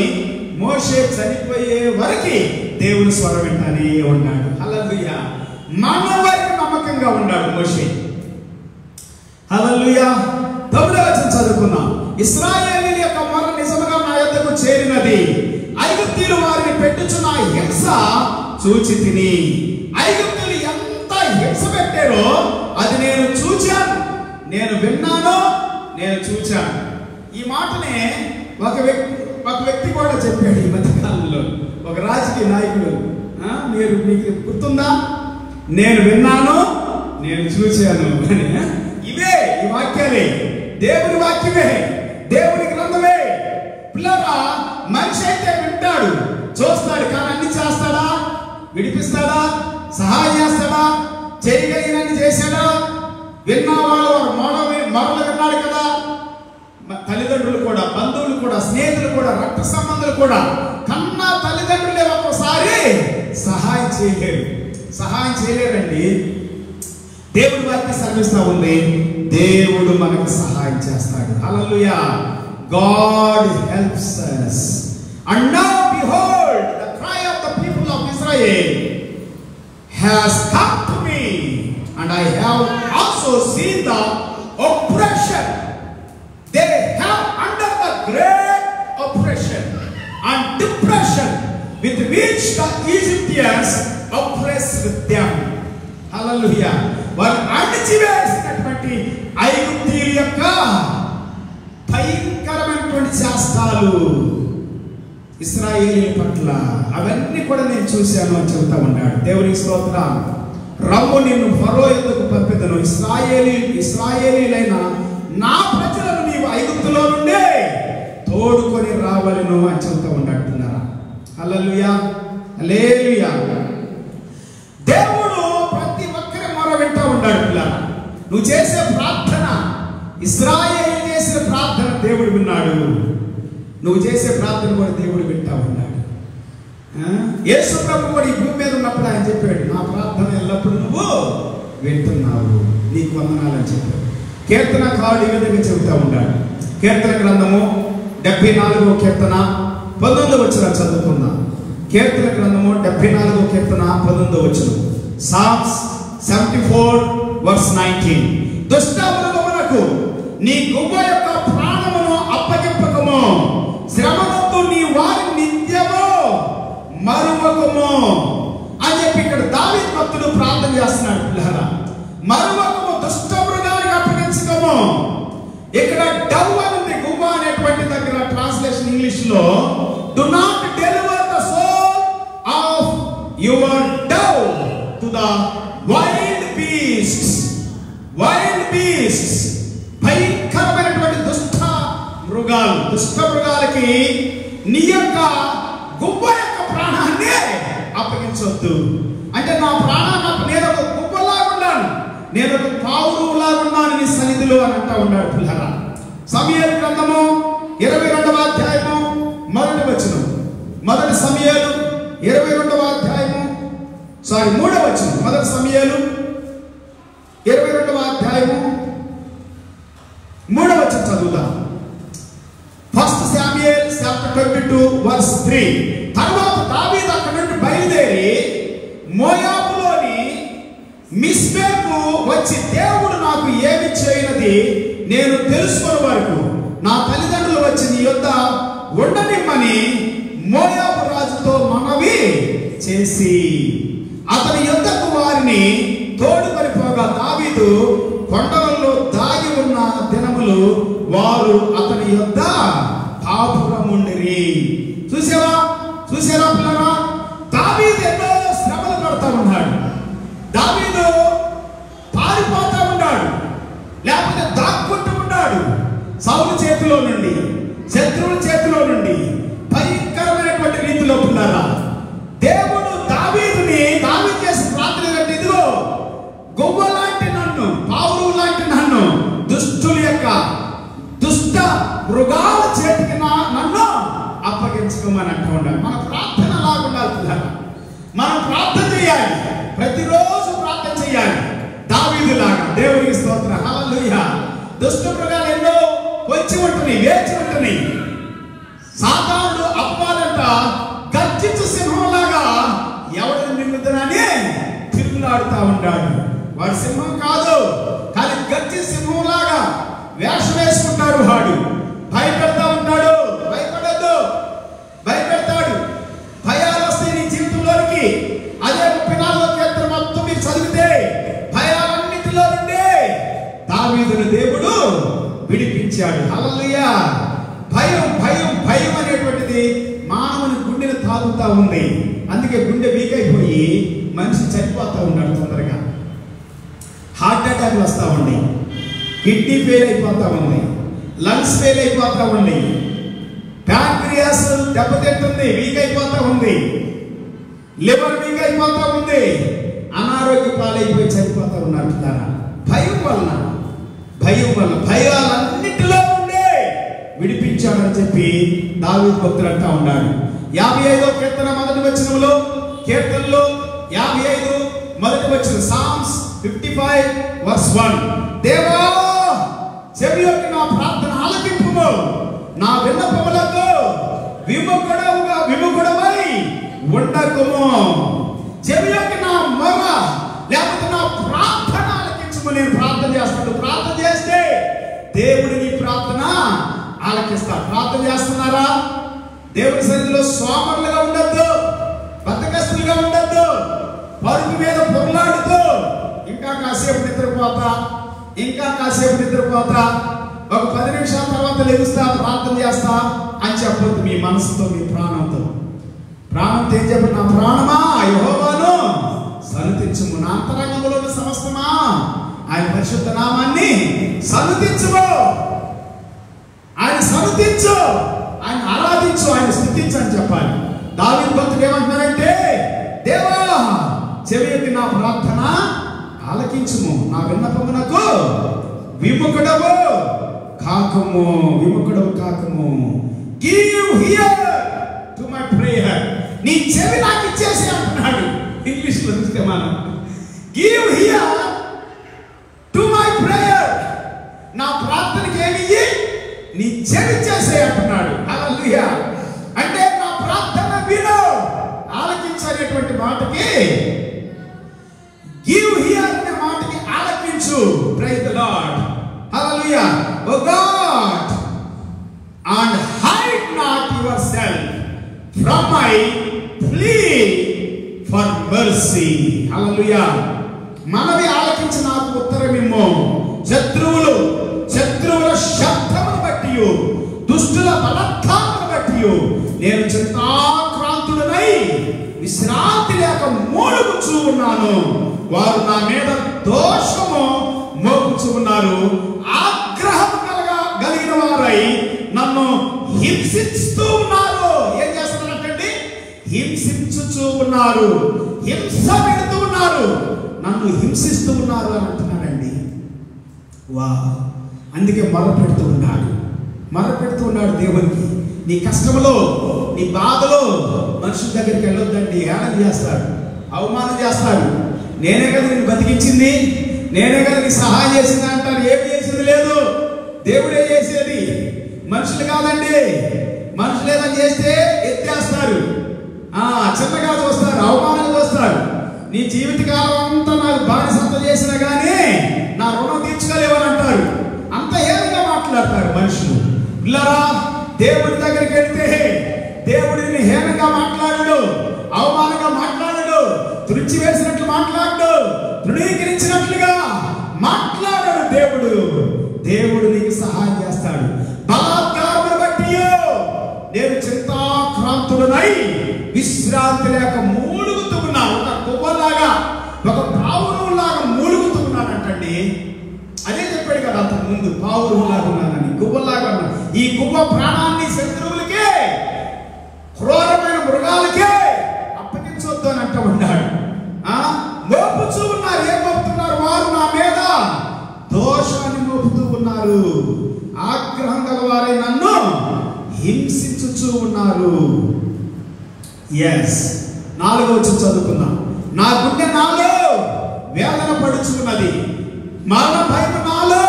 మోషే చనిపోయే వరకు దేవుని స్వరం వింటానే ఉన్నాడు. హల్లెలూయా. మన వరకు నమ్మకంగా ఉన్నాడు మోషే. హల్లెలూయా. 9వ వచనం చదువుకున్నాం. ఇశ్రాయేలీయుల యొక్క మొర నిజముగా నా యొద్దకు చేరినది. ఐగుప్తీయులు వారిని పెట్టుచున్న హింస చూచి తిని. ఐగుప్తులు ఎంత హింస పెట్టారో అది నేను చూచాను, నేను విన్నాను, నేను చూచాను. ఈ మాటనే ఒక వ్యక్తి కూడా చెప్పాడు ఈ మధ్యకాలంలో. ఒక రాజకీయ నాయకుడు, మీకు గుర్తుందా? నేను విన్నాను, నేను చూశాను అని. ఇవే ఈ వాక్యాలే, దేవుని వాక్యమే, దేవుని గ్రంథమే. పిల్లరా, మనిషి అయితే వింటాడు, చూస్తాడు, కానీ అన్ని చేస్తాడా? విడిపిస్తాడా? సహాయం చేస్తాడా? చేయగలిగినన్ని చేశాడా? విన్నవాళ్ళు మరలు విన్నాడు కదా. తల్లిదండ్రులు కూడా, బంధువులు కూడా, స్నేహితులు కూడా, రక్త సంబంధులు కూడా కన్నా తల్లిదండ్రులే ఒక్కోసారి సహాయం చేయలేరండి. దేవుడి వాక్యం శ్రమిస్తా ఉంది, దేవుడు మనకు సహాయం చేస్తాడు. హల్లెలూయా. God helps us. And now behold, the cry of the people of Israel has come to me, and I have also seen the oppression. They have under the great oppression and depression with which the Egyptians oppressed them. Hallelujah. వారు అణిచివేసినటువంటి ఐగుప్తీయుల యొక్క భయంకరమైనటువంటి శాస్త్రాలు ఇశ్రాయేలీయుల పట్ల, అవన్నీ కూడా నేను చూశాను అని చెబుతా ఉన్నాడు. దేవునికి స్తోత్రం. రమ్ము నిన్ను ఫరో యొద్దకు పంపెదను, ఇశ్రాయేలీయులైన నా ప్రజలను నీవు ఐగుప్తులో నుండి తోడుకొని రావలను అని చెబుతా ఉన్నాడుతున్నారా. హల్లెలూయా, హల్లెలూయా. దేవుడు ప్రతి ఒక్కరి మొర వింటా ఉన్నాడు. పిల్లరా, నువ్వు చేసే ప్రార్థన, ఇశ్రాయేలు చేసిన ప్రార్థన దేవుడు విన్నాడు. నువ్వు చేసే ప్రార్థన కూడా దేవుడు వింటా ఉన్నాడు. యేసు ప్రభు కూడా ఈ భూమి మీద ఉన్నప్పుడు ఆయన చెప్పాడు, నా ప్రార్థన ఎల్లప్పుడూ నువ్వు వింటున్నావు, నీకు వందనాలని చెప్పాడు. కీర్తనకారుడు ఈ విధంగా చెబుతా ఉన్నాడు. కీర్తన గ్రంథము 74వ కీర్తన 19వ వచనం చదువుకుందాం. కీర్తన గ్రంథము 74వ కీర్తన 19వ వచనం. Psalms 74:19. దుష్టమృగమునకు నీ గువ్వ యొక్క ప్రాణమును అప్పగింపకము, శ్రమనందు నీ వారిని నిత్యము మరువకము అని చెప్పి ఇక్కడ దావీదు భక్తుడు ప్రార్థన చేస్తున్నాడు. పిల్లరా, మరువకము, దుష్ట మృగానికి అప్పగించకము. ఇక్కడ డవ్ అని గువ్వ అనేటువంటి దగ్గర ట్రాన్స్లేషన్ ఇంగ్లీష్ లో, do not deliver the soul of your dove to the wild beasts. భయంకరమైనటువంటి దుష్ట మృగాలకి నీ యొక్క గువ్వ యొక్క ప్రాణాన్ని అప్పగించవద్దు. అంటే నా ప్రాణాన్ని నేను ఒక గువ్వలాగా ఉన్నాను, నేను ఒక పావురులాగా ఉన్నాను నీ సన్నిధిలో అని అంటా ఉన్నాడు. పిల్లరా, సమూయేలు గ్రంథము 22వ అధ్యాయము 1వ వచనం. మొదటి సమూయేలు 22వ అధ్యాయము 3వ వచనం. మొదటి సమూయేలు 22వ అధ్యాయము 3వ వచనం చదువుదాం. 1 Samuel chapter 22:3. తర్వాత దావీదు అక్కడి నుండి బయలుదేరి మోయాబులోని మిస్పేకు వచ్చి, దేవుడు నాకు ఏమి చేయనది నేను తెలుసుకునే వరకు నా తల్లిదండ్రులు వచ్చి నీ యొద్ద ఉండనిమ్మని మోయాబు రాజుతో మనవి చేసి అతని యొద్దకు వారిని తోడుకొని పోగా, దావీదు కొండలలో దాగి ఉన్న దినములు వారు అతని యొద్ద కాపురముండిరి. చూసారా పిల్లరా, దావీదు ఎన్నో శ్రమలు పడతా ఉన్నాడు. దావీదు పారిపోతా ఉన్నాడు, లేకపోతే దాక్కుంటూ శత్రువుల చేతిలో నుండి భయంకరమైనటువంటి రీతిలో ఉన్నారా. దేవుడు దావీదుని చేసి ప్రార్థన ఏంటంటే, ఇదిగో గొవ్వ లాంటి నన్ను, పావురు లాంటి నన్ను దుష్టుల యొక్క దుష్ట మృగాల చేతికి నన్ను అప్పగించుకోమని అంటూ ఉండాలి. మన ప్రార్థన లాగా ఉండాలి. మనం ప్రార్థన చేయాలి, ప్రతిరోజు ప్రార్థన చేయాలి దావీదులాగా. దేవునికి స్తోత్రం, హల్లెలూయా. దుష్ట మృగాలు ఎన్నో వచ్చి ఉంటున్నాయి, వేచి ఉంటున్నాయి. సాతానుడు అప్పాలంట గర్జించు సింహంలాగా ఎవరిని మింగుతానని తిరుగులాడుతూ ఉంటాడు. వాడు సింహం కాదు, కానీ గర్జి సింహంలాగా వేషం వేసుకుంటాడు. వాడు భయపెడతా ఉంటాడు. భయపడద్దు, భయపెడతాడు. భయాలు వస్తాయి నీ జీవితంలోనికి. అదే 34వ కీర్తన మొత్తం మీరు చదివితే భయాలన్నిటిలో నుండి దావీదును దేవుడు విడిపించాడు. హల్లెలూయా. భయం భయం భయం అనేటువంటిది మానవుని గుండెను తాగుతూ ఉంది. అందుకే గుండె వీక్ అయిపోయి మనిషి చనిపోతూ ఉన్నాడు తొందరగా. హార్ట్ అటాక్లు వస్తూ ఉన్నాయి, కిడ్నీ ఫెయిల్ అయిపోతూ ఉంది, లంగ్స్ ఫెయిల్ అయిపోతూ ఉంది, ప్యాంక్రియాస్ దెబ్బతింటుంది, వీక్ అయిపోతూ ఉంది, లివర్ వీక్ అయిపోతూ ఉంది, అనారోగ్య పాలైపోయి చనిపోతూ ఉన్నారు. భయం వలన భయాలన్నిటిలో ఉండే విడిపించాడని చెప్పి దావీదు భక్తుడు అంటా ఉన్నాడు. 55వ కీర్తన మొదటి వచనంలో, కీర్తనలో 55 మొదటి వచనం, సామ్స్ 55:1, దేవా చెవియొగ్గి నా ప్రార్థన ఆలకింపుము, నా విన్నపములకు విముఖుడవై ఉండకుము. చెవియొగ్గి నా మొర లేకపోతే నా ప్రార్థన ఆలకించుము. నేను ప్రార్థన చేస్తాను. ప్రార్థన చేస్తే దేవుడు నీ ప్రార్థన ఆలకిస్తాడు. ప్రార్థన చేస్తున్నారా? దేవుని సన్నిధిలో సోమరులుగా ఉండొద్దు, బద్ధకస్తులుగా ఉండొద్దు, పరుపు మీద పొరలాడుతూ ఇంకా కాసేపు నిద్రపోతా ఒక 10 నిమిషాల తర్వాత లెగుస్తా ప్రార్థన చేస్తా అని చెప్పొద్దు. మీ మనసుతో, మీ ప్రాణంతో ఏం చెప్పండి, నా ప్రాణమా యెహోవాను సన్నుతించుము, నా అంతరంగంలోని సమస్తమా ఆయన పరిశుద్ధ నామాన్ని సన్నుతించుము. ఆయన సన్నుతించు, ఆయన ఆరాధించు, ఆయన స్తుతించు అని చెప్పాలి. దావీదు భక్తుడు ఏమంటున్నారంటే, దేవా చెవియొగ్గి నా ప్రార్థన ఆలకించుము, నా విన్నపమునకు విముఖుడవు కాకుము. Give ear to my prayer. నీ చెవి నాకు ఇచ్చేసి అంటున్నాడు. ఇంగ్లీష్ లో చూస్తే మనం give ear to my prayer. నా ప్రార్థనకి ఏమి నీ చెవి చేసే అంటున్నాడు. హల్లెలూయా. అంటే నా ప్రార్థన విను, ఆలకించనేటువంటి మాటకి గివ్ హియర్ అనే మాటకి ఆలకించు. Praise the lord. Hallelujah. Oh God, and hide not yourself from my plea for mercy. Hallelujah. మనవి ఆలకించి నాకు ఉత్తరమిమ్ము. శత్రువుల శబ్దమును బట్టి, దుష్టుల బలత్కారమును బట్టి నేను చింతాక్రాంతుడనై విశ్రాంతి లేక మూలుగుచూ ఉన్నాను. వారు నా మీద దోషము మోపుచూ ఉన్నారు. ఆగ్రహం కలిగిన వారై నన్ను హింసిస్తూ ఉన్నారు. ఏం చేస్తున్నారంటే హింసించుచూ ఉన్నారు, హింస పెడుతూ ఉన్నారు, నన్ను హింసిస్తూ ఉన్నారు అని అంటున్నాడండి. వా, అందుకే మొరపెడుతూ ఉన్నాడు దేవునికి. నీ కష్టంలో, నీ బాధలో మనుషుల దగ్గరికి వెళ్ళొద్దండి. హేళన చేస్తాడు, అవమానం చేస్తాడు. నేనే కదా నేను బతికించింది, నేనే కదా నీకు సహాయం చేసింది అంటారు. ఏమి చేసింది లేదు, దేవుడే చేసేది, మనుషులు కాదండి. మనుషులు ఏదైనా చేస్తే ఎత్తేస్తారు, చిన్నగా చూస్తారు, అవమానం చూస్తారు. నీ జీవితకాలం అంతా నాకు బానిసంత చేసినా కానీ నా రుణం తీర్చుకోలేవని అంటారు. అంత ఏదైనా మాట్లాడతారు మనుషులు. ఇల్లరా, దేవుడి దగ్గరికి వెళ్తే దేవుడిని హేనంగా మాట్లాడడు, అవమానంగా మాట్లాడడు, తుడిచి వేసినట్లు మాట్లాడడు, తృణీకరించినట్లుగా మాట్లాడడు. దేవుడు నీకు సహాయం చేస్తాడు. బలాత్కారమును బట్టి నేను చింతాక్రాంతుడనై విశ్రాంతి లేక మూలుగుతూ ఉన్నాను. ఒక గువ్వలాగా, ఒక పావురంలాగా మూలుగుతూ ఉన్నానంటండి. అదే చెప్పాడు కదా అంతకు ముందు పావురులాగా ఉన్నానని, గువ్వలాగా ఉన్నాను. ఈ గువ్వ ప్రాణాన్ని శత్రువులకే, క్రూరమైన మృగాలకే అప్పగించొద్దు అని అంటూ ఉన్నాడు. మోపుచూ ఉన్నారు. ఏం మోపుతున్నారు? వారు నా మీద దోషాన్ని మోపుతూ ఉన్నారు. ఆగ్రహం గల వారే నన్ను హింసించుచూ ఉన్నారు. ఎస్, 4వ వచనం చదువుకుందాం. నా గుండె నాలో వేదన పడుచు ఉన్నది, మరణ భయం నాలో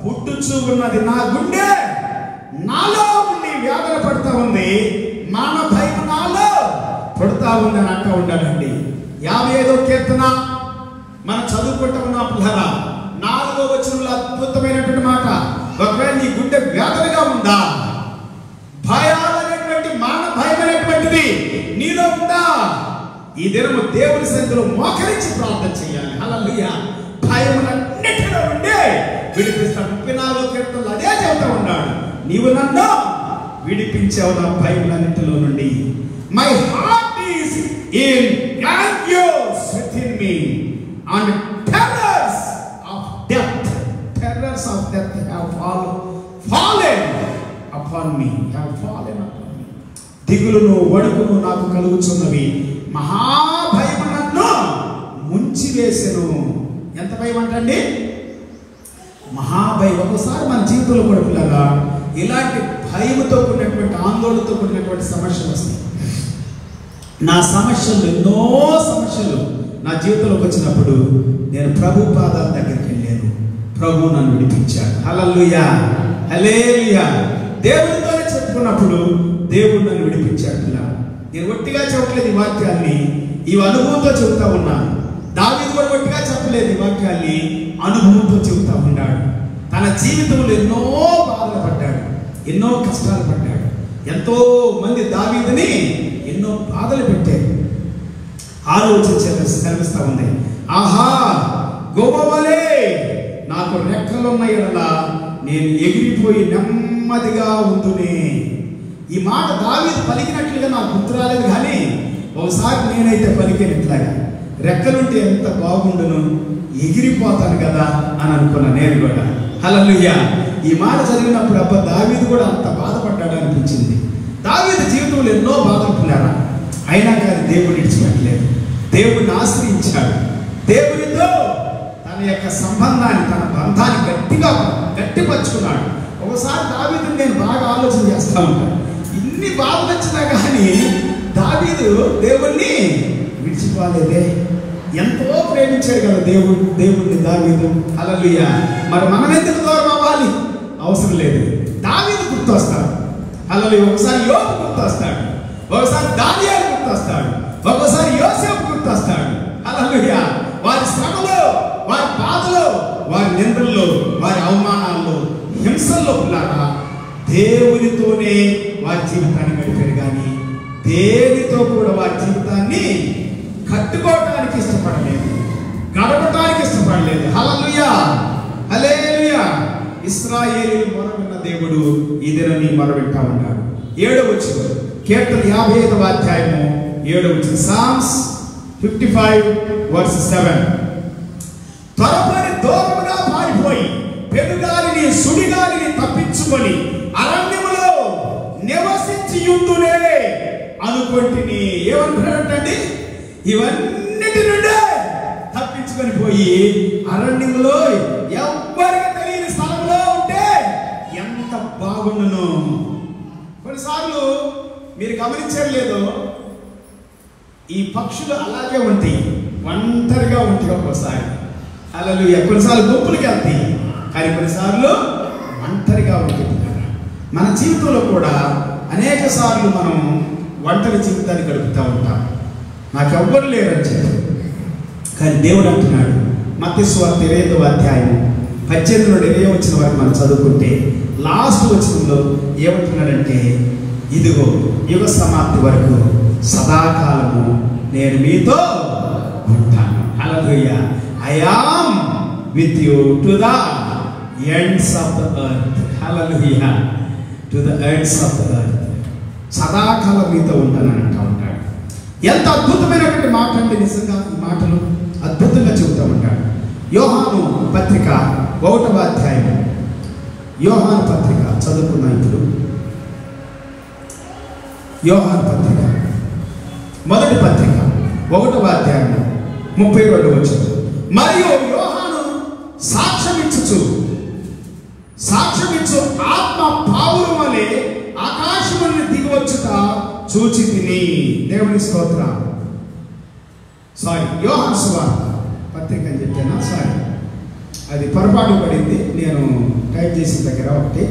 పుట్టుచూ ఉన్నది. నా గుండె నాలో ఉండి వేదన పడుతూ ఉంది, మరణ భయం నాలో పడుతూ ఉంది అని అంటూ ఉండాలండి. 55వ కీర్తన మనం చదువుకుంటూ ఉన్నాం పిల్లరా. 4వ వచనంలో అద్భుతమైనటువంటి మాట. ఒకవేళ నీ గుండె వేదనగా ఉందా, భయాలనేటువంటి మరణ భయం అనేటువంటిది నీలో ఉందా, ఈ దినము దేవుని సన్నిధిలో మోకరించి ప్రార్థన చేయాలి. హల్లెలూయా. భయములన్నిటిలో ఉండి విడిపిస్తాడు. 34వ కీర్తనలో అదే చెబుతూ ఉన్నాడు, నీవు నన్ను విడిపించావు నా భయములన్నిటిలో నుండి. My heart is in anguish within me and terrors of death have fallen upon me. దిగులును వణుకును నాకు కలుగుచున్నవి, మహాభయము నన్ను ముంచి వేసెను. ఎంత భయం అంటండి? మహాభయం. ఒకసారి మన జీవితంలో కూడా పిల్లగా ఇలాంటి భయముతో కూడినటువంటి, ఆందోళనతో కూడినటువంటి సమస్యలు వస్తాయి. నా సమస్యలు, ఎన్నో సమస్యలు నా జీవితంలోకి వచ్చినప్పుడు నేను ప్రభు పాదాల దగ్గరికి వెళ్ళాను. ప్రభు నన్ను విడిపించాడు. హల్లెలూయా, హల్లెలూయా. దేవుడితోనే చెప్పుకున్నప్పుడు దేవుడు నన్ను విడిపించాడు. నేను ఒట్టిగా చెప్పలేదు ఈ వాక్యాన్ని, ఈ అనుభవంతో చెబుతా ఉన్నాను. దావీదు కూడా ఒట్టిగా చెప్పలేదు ఈ వాక్యాన్ని, అనుభవంతో చెబుతా ఉన్నాడు. తన జీవితంలో ఎన్నో బాధలు పడ్డాడు, ఎన్నో కష్టాలు పడ్డాడు. ఎంతో మంది దావీదుని ఎన్నో బాధలు పెట్టారు. కనిపిస్తా ఉంది. ఆహా, గోవవలే నాకు రెక్కలున్న ఎడల నేను ఎగిరిపోయి నెమ్మదిగా ఉంటునే. ఈ మాట దావీదు పలికినట్లుగా నాకు గుర్తు రాలేదు, కానీ ఒకసారి నేనైతే పలికినట్లాగా రెక్కలుంటే ఎంత బాగుండును, ఎగిరిపోతాను కదా అని అనుకున్నా నేను కూడా. హల్లెలూయా. ఈ మాట చదివినప్పుడు అబ్బా దావీదు కూడా అంత బాధపడ్డాడు అనిపించింది. దావీదు జీవితంలో ఎన్నో బాధలు పిల్లారా, అయినా కానీ దేవుడు విడిచిపెట్టలేదు. దేవుడిని ఆశ్రయించాడు. దేవునితో తన యొక్క సంబంధాన్ని, తన బంధాన్ని గట్టిగా గట్టిపరుచుకున్నాడు. ఒకసారి దావీదుని నేను బాగా ఆలోచన చేస్తా ఉంటాను. ఇన్ని బాధలు వచ్చినా కానీ దావీదు దేవుణ్ణి విడిచిపోలేదే. ఎంతో ప్రేమించాడు కదా దేవుడిని దావీదు. హల్లెలూయా. మరి మనం ఎందుకు దూరం అవ్వాలి? అవసరం లేదు. దావీదు గుర్తొస్తాడు. హల్లెలూయా. ఒకసారి యోబు గుర్తొస్తాడు, ఒకసారి దానియేలు గుర్తొస్తాడు, ఒకసారి యోసేపు గుర్తొస్తాడు. హల్లెలూయా. వారి శ్రమలో, వారి బాధలో, వారి నిందల్లో, వారి అవమానాల్లో, హింసల్లో పిల్లారా దేవునితోనే వారి జీవితాన్ని గడిపారు, కానీ దేనితో కూడా వారి జీవితాన్ని కట్టుకోవటానికి ఇష్టపడలేదు, గడపటానికి ఇష్టపడలేదు. హల్లెలూయా, హల్లెలూయా. ఇశ్రాయేలీయులు మొరవిన్న దేవుడు ఈ దినం నీ మొరవింటా ఉన్నాడు. 7వ వచనం, కీర్తన 55వ అధ్యాయము 7వ వచనం. సామ్స్ 55:7. త్వరపడి దూరముగా పారిపోయి పెనుగాలిని సుడిగాలిని తప్పించుకొని అరణ్యములో నివసించియుందునే అనుకొంటిని. ఏమంటాడంటండి? ఇవన్నిటి నుండి తప్పించుకొని పోయి అరణ్యములో ఎవ్వరికి తెలియని స్థలంలో ఉంటే ఎంత బాగుండును. కొన్నిసార్లు మీరు గమనించారు లేదో, ఈ పక్షులు అలాగే ఉంటాయి, ఒంటరిగా ఉంటాయి ఒక్కోసారి. హల్లెలూయా. కొన్నిసార్లు గుంపులకి వెళ్తాయి, కానీ కొన్నిసార్లు ఒంటరిగా ఉంటుంది. మన జీవితంలో కూడా అనేక సార్లు మనం ఒంటరి జీవితాన్ని గడుపుతూ ఉంటాం. నాకెవ్వరు లేరని చెప్పి, కానీ దేవుడు అంటున్నాడు మత్తయి సువార్త 25వ అధ్యాయం 18 నుండి 20 వచ్చిన వరకు మనం చదువుకుంటే లాస్ట్ వచనంలో ఏమంటున్నాడంటే, ఇదిగో యుగ సమాప్తి వరకు సదాకాలము నేను మీతో ఉంటాను. హల్లెలూయా. I am with you to the ends of the earth. Hallelujah. To the ends of the earth. సదాకాలం మీతో ఉంటానని అంటూ ఉంటాడు. ఎంత అద్భుతమైనటువంటి మాట అంటే నిజంగా ఈ మాటలు అద్భుతంగా చెబుతూ ఉంటాడు. యోహాను పత్రిక 1వ అధ్యాయం. యోహాను పత్రిక చదువుకున్నాం ఇప్పుడు. యోహాను పత్రిక మొదటి పత్రిక 1వ అధ్యాయం 32వ వచనం. మరియు యోహాను సాక్ష్యమిచ్చు ఆత్మ పావురం వలె ఆకాశము నుండి దిగివచ్చుట చూచి తిని. దేవుని స్తోత్రం. యోహాను సువార్త పత్రిక అని చెప్పాను. అది పొరపాటు పడింది, నేను టైప్ చేసిన దగ్గర ఒకటి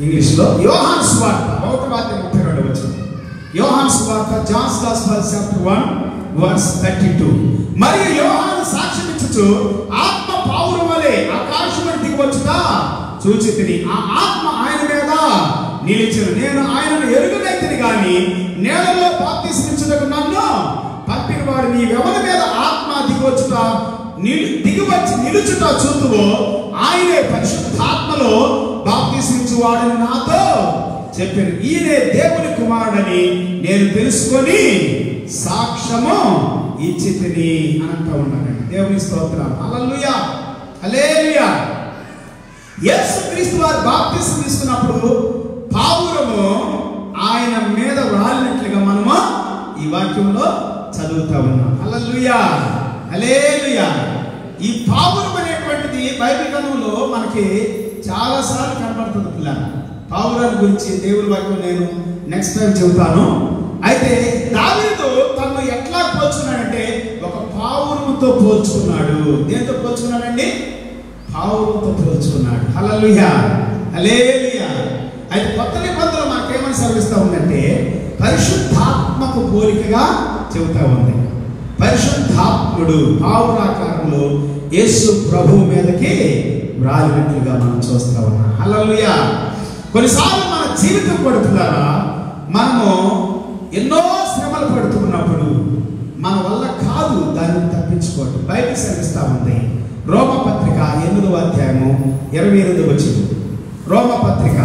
ఇంగ్లీష్లో. యోహాను సువార్త 1వ అధ్యాయం 32వ వచనం. యోహాను సువార్త, జాన్స్ గాస్పెల్ చాప్టర్ 1:32. మరియు యోహాను సాక్ష్యమిచ్చు ఆత్మ పావురం వలె ఆకాశము దిగివచ్చుట చూచి తిని. ఆ ఆత్మ ఆయన మీద నిలిచెను. నేను ఆయనను ఎరుగనైతిని గాని నేలలో బాప్తిస్మిచ్చుటకు నన్ను పంపిన వాడు నీవెవరి మీద ఆత్మ దిగివచ్చి నిలుచుట చూతువో ఆయనే పరిశుద్ధాత్మలో బాప్తిస్మిచ్చువాడని నాతో చెప్పాను. ఈయనే దేవుని కుమారుడని నేను తెలుసుకొని సాక్ష్యము ఇచ్చి తిని అని అంటూ ఉన్నానండి. దేవుని స్తోత్రం. హల్లెలూయా, హల్లెలూయా. యేసుక్రీస్తు వారు బాప్తిస్మం తీసుకున్నప్పుడు పావురము ఆయన మీద రాలినట్లుగా మనము ఈ వాక్యంలో చదువుతా ఉన్నాం. హల్లెలూయా, హల్లెలూయా. ఈ పావురం అనేటువంటిది బైబిల్ గ్రంథంలో మనకి చాలా సార్లు కనబడుతుంది. పిల్లలు, పావురాల గురించి దేవుని వాక్యం నేను నెక్స్ట్ టైం చెబుతాను. అయితే దావీదు తను ఎట్లా పోల్చుకున్నాడంటే ఒక పావురముతో పోల్చుకున్నాడు. దేంతో పోల్చుకున్నాడండి? పావురంతో పోల్చుకున్నాడు. హల్లెలూయా, హల్లెలూయా. అయితే కొత్త నిబంధనలు మనకేమని సెలవిస్తూ ఉందంటే పరిశుద్ధాత్మకు పోలికగా చెబుతా ఉంది. పరిశుద్ధాత్ముడు పావురాకారంలో యేసు ప్రభువు మీదకి రాలినట్లుగా మనం చూస్తా ఉన్నాం. హల్లెలూయా. కొన్నిసార్లు మన జీవితం పడుతున్నారా, మనము ఎన్నో శ్రమలు పడుతున్నప్పుడు మన వల్ల కాదు దాన్ని తప్పించుకోవడం. బైబిల్ సెలవిస్తూ ఉంది. రోమపత్రిక 8వ అధ్యాయము 28వ వచనం. రోమపత్రిక,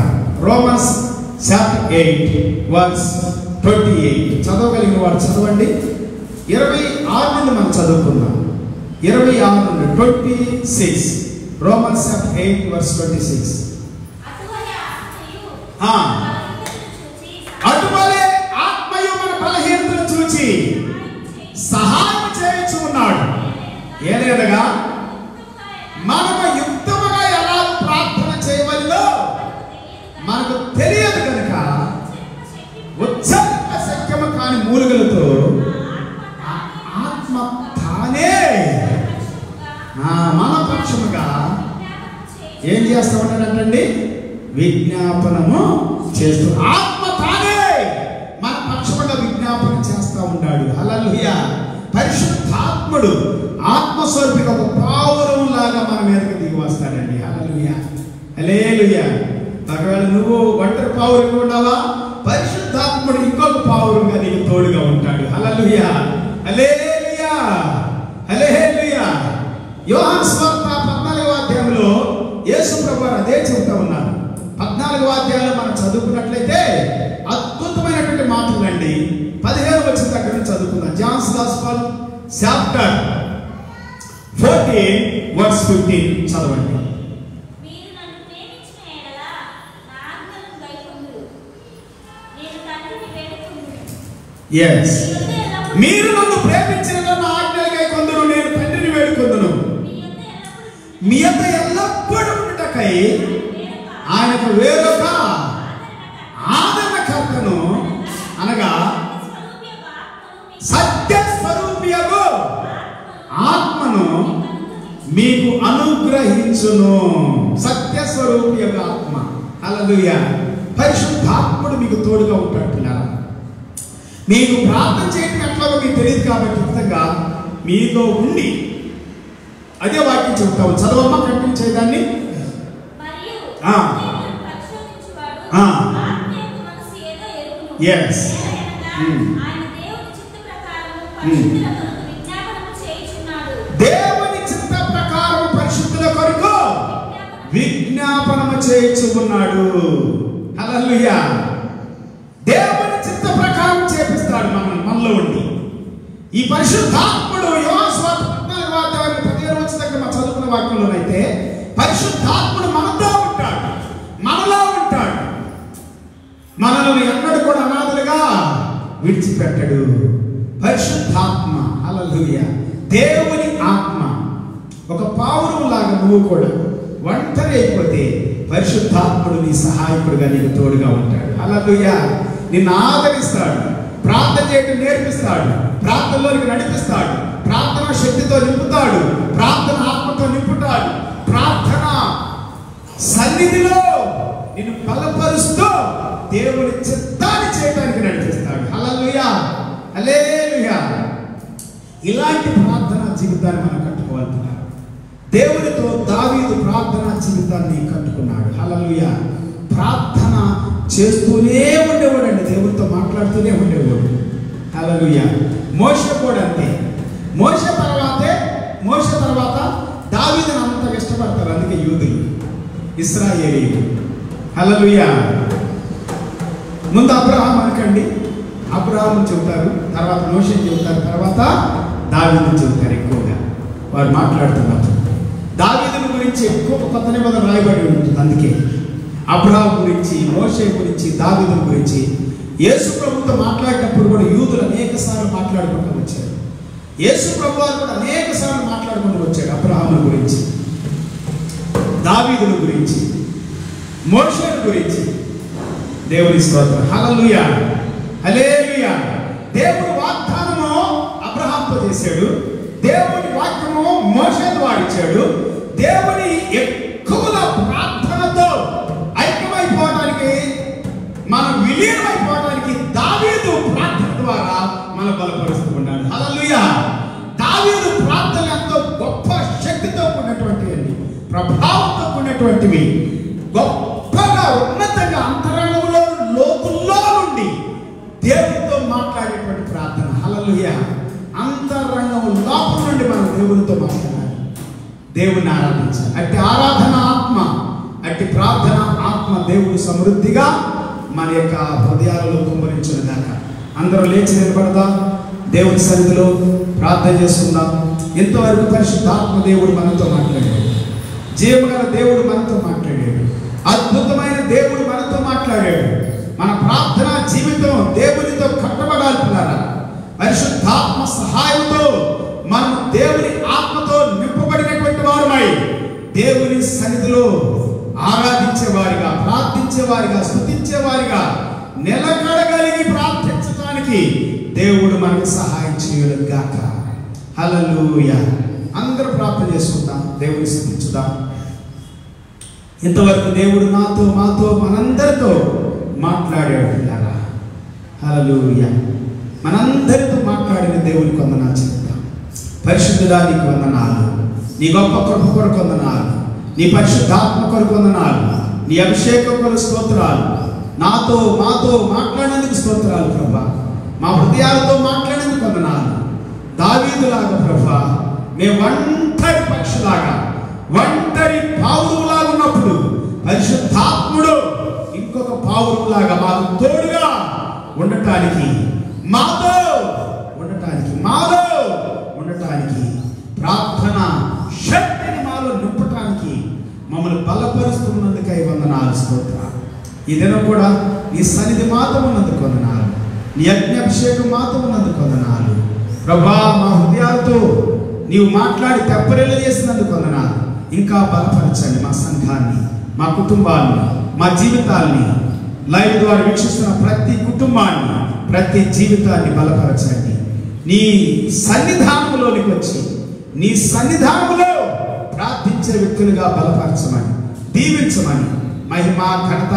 రోమన్స్ చాప్టర్ 8:28. చదవగలిగిన వాడు చదవండి. 26 నుండి మనం చదువుకుందాం. 26 నుండి 26. Romans chapter 8:26. అటువలే ఆత్మయు మన బలహీనతను చూచి సహాయం చేయించు ఉన్నాడు. ఏదనగా మనము యుక్తముగా ఎలా ప్రార్థన చేయవలెనో మనకు తెలియదు కనుక ఉచ్చరింప శక్యము కాని మూలుగలతో ఆత్మ తానే మన పక్షముగా ఏం చేస్తా ఉంటాడంటండి? విజ్ఞాపనము చేస్తూ ఆత్మ తానే మన పక్షముగా విజ్ఞాపన చేస్తా ఉన్నాడు. హల్లెలూయా. పరిశుద్ధాత్ముడు ఆత్మస్వరూపిగా ఒక పావురం లాగా మన మీదకి దిగి వస్తాడండి. హల్లెలూయా, హల్లెలూయా. ఒకవేళ నువ్వు ఒంటరి పావురంగా ఉన్నావా, పరిశుద్ధాత్ముడు ఇంకొక పావురంగా నీకు తోడుగా ఉంటాడు. హల్లెలూయా, హల్లెలూయా, హల్లెలూయా. యోహాను సువార్త 14వ అధ్యాయంలో యేసు ప్రభువు అదే చెబుతా ఉన్నారు. 14వ అధ్యాయంలో మనం చదువుకున్నట్లయితే అద్భుతమైనటువంటి మాటలు అండి. 15వ వచనం దగ్గర నుంచి చదువుకుందాం. జాన్స్ గాస్పెల్ చాప్టర్ 14:15 చదవండి. Yes. మీరు నన్ను ప్రేమించిన నా ఆజ్ఞలు గైకొందురు, నేను తండ్రిని వేడుకొందును. మీ యొద్ద ఎల్లప్పుడూ ఉండుటకై ఆయనకు వేరొక ఆదరణకర్తను అనగా సత్య స్వరూపియగు ఆత్మను మీకు అనుగ్రహించును. సత్య స్వరూపియగు ఆత్మ. హల్లెలూయా. పరిశుద్ధాత్ముడు మీకు తోడుగా ఉంటాడు. పిల్లలు, మీకు ప్రార్థన చేయడం ఎట్లాగో మీకు తెలియదు కాబట్టి ఖచ్చితంగా మీతో ఉండి అదే వాక్యం చెప్తావు. చదవమ్మా, కంటిన్యూ చేయడాన్ని. దేవుని చిత్త ప్రకారం పరిశుద్ధుల కొరకు విజ్ఞాపనము చేయించు ఉన్నాడు. హల్లెలూయా. దేవుని చిత్త ప్రకారం చేపిస్తాడు మనలో ఉండి. ఈ పరిశుద్ధాత్ముడు యోహాను సువార్త 14వ అధ్యాయం వాక్యంలోనైతే పరిశుద్ధాత్ముడు మనతో ఉంటాడు, మనలో ఉంటాడు. మనల్ని ఎన్నడూ కూడా అనాథలుగా విడిచిపెట్టడు. పరిశుద్ధాత్మ, హల్లెలూయా, దేవుని ఆత్మ. ఒక పావురం లాగా నువ్వు కూడా ఒంటరి అయిపోతే పరిశుద్ధాత్ముడు నీ సహాయకుడుగా నీకు తోడుగా ఉంటాడు. హల్లెలూయా. నిన్ను ఆదరిస్తాడు, ప్రార్థన చేయడం నేర్పిస్తాడు, ప్రార్థనలోనికి నడిపిస్తాడు, ప్రార్థన శక్తితో నింపుతాడు, ప్రార్థన ఆత్మతో నింపుతాడు, ప్రార్థన సన్నిధిలో నిన్ను బలపరుస్తూ దేవుని చిత్తాన్ని చేయడానికి నడిపిస్తాడు. హల్లెలూయా, హల్లెలూయా. ఇలాంటి ప్రార్థనా జీవితాన్ని మనం కట్టుకోవాలన్నారు. దేవునితో దావీదు ప్రార్థనా జీవితాన్ని కట్టుకున్నాడు. హల్లెలూయా. ప్రార్థన చేస్తూనే ఉండేవాడండి, దేవునితో మాట్లాడుతూనే ఉండేవాడు. హల్లెలూయా. మోషే కూడా అంతే. మోషే తర్వాత దావీదుని అంత ఇష్టపడతారు, అందుకే యూదులు, ఇశ్రాయేలీయులు. హల్లెలూయా. ముందు అబ్రహాం అనకండి, అబ్రహాం చెబుతారు, తర్వాత మోషేని చెబుతారు, తర్వాత దావీదుని చెబుతారు. ఎక్కువగా వారు మాట్లాడుతున్నారు. దావీదుని గురించి ఎక్కువ కొత్త నిబంధన రాయబడి ఉంటుంది. అందుకే అబ్రహాం గురించి, మోషే గురించి, దావీదుని గురించి యేసు ప్రభుతో మాట్లాడేటప్పుడు కూడా యూదులు అనేక సార్లు మాట్లాడుకుంటూ వచ్చారు. యేసు ప్రభు వారు కూడా అనేక సార్లు మాట్లాడుకుంటూ వచ్చాడు అబ్రహాము గురించి, దావీదుని గురించి, మోషే గురించి. దేవుని స్తోత్రం. హల్లెలూయా, హల్లెలూయా. దేవుని వాగ్దానము అబ్రహాంతో చేశాడు, దేవుని వాక్యము మోషే ద్వారా ఇచ్చాడు. దేవుని ఎక్కువగా ప్రార్థనతో ఐక్యమైపోవడానికి, మనం విలీనమైపోవడానికి దావీదు ప్రార్థన ద్వారా మనం బలపరుస్తూ ఉన్నాడు. హల్లెలూయా. దావీదు ప్రార్థన ఎంతో గొప్ప శక్తితో కూడినటువంటివి, ప్రభావంతో కూడినటువంటివి, గొప్పగా ఉన్నతంగా అంతరంగంలో లోతుల్లో నుండి దేవునితో మాట్లాడేటువంటి ప్రార్థన. హల్లెలూయా. అంతరంగం లోపల నుండి మనం దేవునితో మాట్లాడాలి, దేవుని ఆరాధించాలి. అట్టి ఆరాధన ఆత్మ, అట్టి ప్రార్థన ఆత్మ దేవుడు సమృద్ధిగా మన యొక్క హృదయాలలో కుమ్మరించిన దాకా అందరూ లేచి నిలబడదాం, దేవుని సన్నిధిలో ప్రార్థన చేసుకుందాం. ఎంతవరకు పరిశుద్ధాత్మ దేవుడు మనతో మాట్లాడాడు, జీవగల దేవుడు మనతో మాట్లాడాడు, అద్భుతమైన దేవుడు మనతో మాట్లాడాడు. మన ప్రార్థన జీవితం దేవునితో కట్టబడాలి. పరిశుద్ధాత్మ సహాయంతో మనం దేవుని ఆత్మతో నింపబడినటువంటి వారమై దేవుని సన్నిధిలో ఆరాధించేవారిగా, ప్రార్థించేవారిగా, స్తుతించేవారిగా నిలకడగలిగి ప్రార్థించడానికి దేవుడు మనకు సహాయం చేయడం గాక. హల్లెలూయా. అందరూ ప్రార్థన చేసుకుందాం, దేవుని స్తుతించుదాం. ఇంతవరకు దేవుడు నాతో, మాతో, మనందరితో మాట్లాడాడు. హల్లెలూయా. మనందరితో మాట్లాడిన దేవునికి వందనాలు చెప్తాం. పరిశుద్ధుడా నీకు వందనాలు, నీ గొప్ప కృప కొరకు వందనాలు, నీ పరిశుద్ధాత్మ కొరకు వందనాలు, నీ అభిషేకం కొరకు స్తోత్రాలు. నాతో, మాతో మాట్లాడేందుకు స్తోత్రాలు ప్రభా. మా హృదయాలతో మాట్లాడేందుకు వందనాలు. దావీదులాగా ప్రభా, మేము ఒంటరి పక్షులాగా, ఒంటరి పావురులాగా ఉన్నప్పుడు పరిశుద్ధాత్ముడు ఇంకొక పావురులాగా మాకు తోడుగా ఉండటానికి, మాతో ఉండటానికి ప్రార్థన శక్తిని మాలో నింపటానికి మమ్మల్ని బలపరుస్తున్నందుకై వందనాలు, స్తోత్రాలు. ఈ దినం కూడా నీ సన్నిధి మాతో ఉన్నందుకు వందనాలు, నీ అగ్నిఅభిషేకం మాతో ఉన్నందుకు వందనాలు ప్రభా. మా హృదయాలతో నీవు మాట్లాడి తెప్పరిల్లు చేసినందుకు వందనాలు. ఇంకా బలపరచండి మా సంఘాన్ని, మా కుటుంబాన్ని, మా జీవితాల్ని, లైవ్ ద్వారా వీక్షిస్తున్న ప్రతి కుటుంబాన్ని, ప్రతి జీవితాన్ని బలపరచండి. నీ సన్నిధానంలోనికి వచ్చి నీ సన్నిధానంలో ప్రార్థించే వ్యక్తులుగా బలపరచమని, దీవించమని, మహిమ ఘనత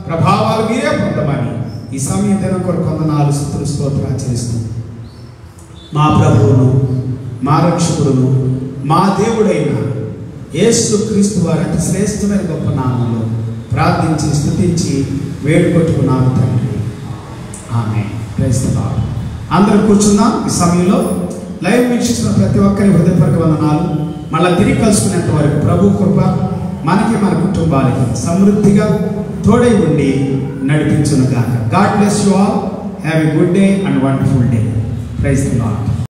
ప్రభావాలు మీరే పొందమని ఈ సమయం దినం కొరకు వందనాలు, స్తుతులు, స్తోత్రాలు చేస్తూ మా ప్రభువును, మా రక్షకుడును, మా దేవుడైన యేసు క్రీస్తు వారి అతి శ్రేష్టమైన గొప్ప నామంలో ప్రార్థించి స్తుతించి వేడుకొట్టుకున్నాము తండ్రి. ఆమేన్. Praise the Lord. అందరూ కూర్చుందాం. ఈ సమయంలో లైవ్ వీక్షిస్తున్న ప్రతి ఒక్కరి హృదయపూర్వక వందనాలు. మళ్ళీ తిరిగి కలుసుకునేంత వరకు ప్రభు కృప మనకి, మన కుటుంబాలకి సమృద్ధిగా తోడై ఉండి నడిపించును గాక. God bless you all. Have a good day and wonderful day. Praise the lord.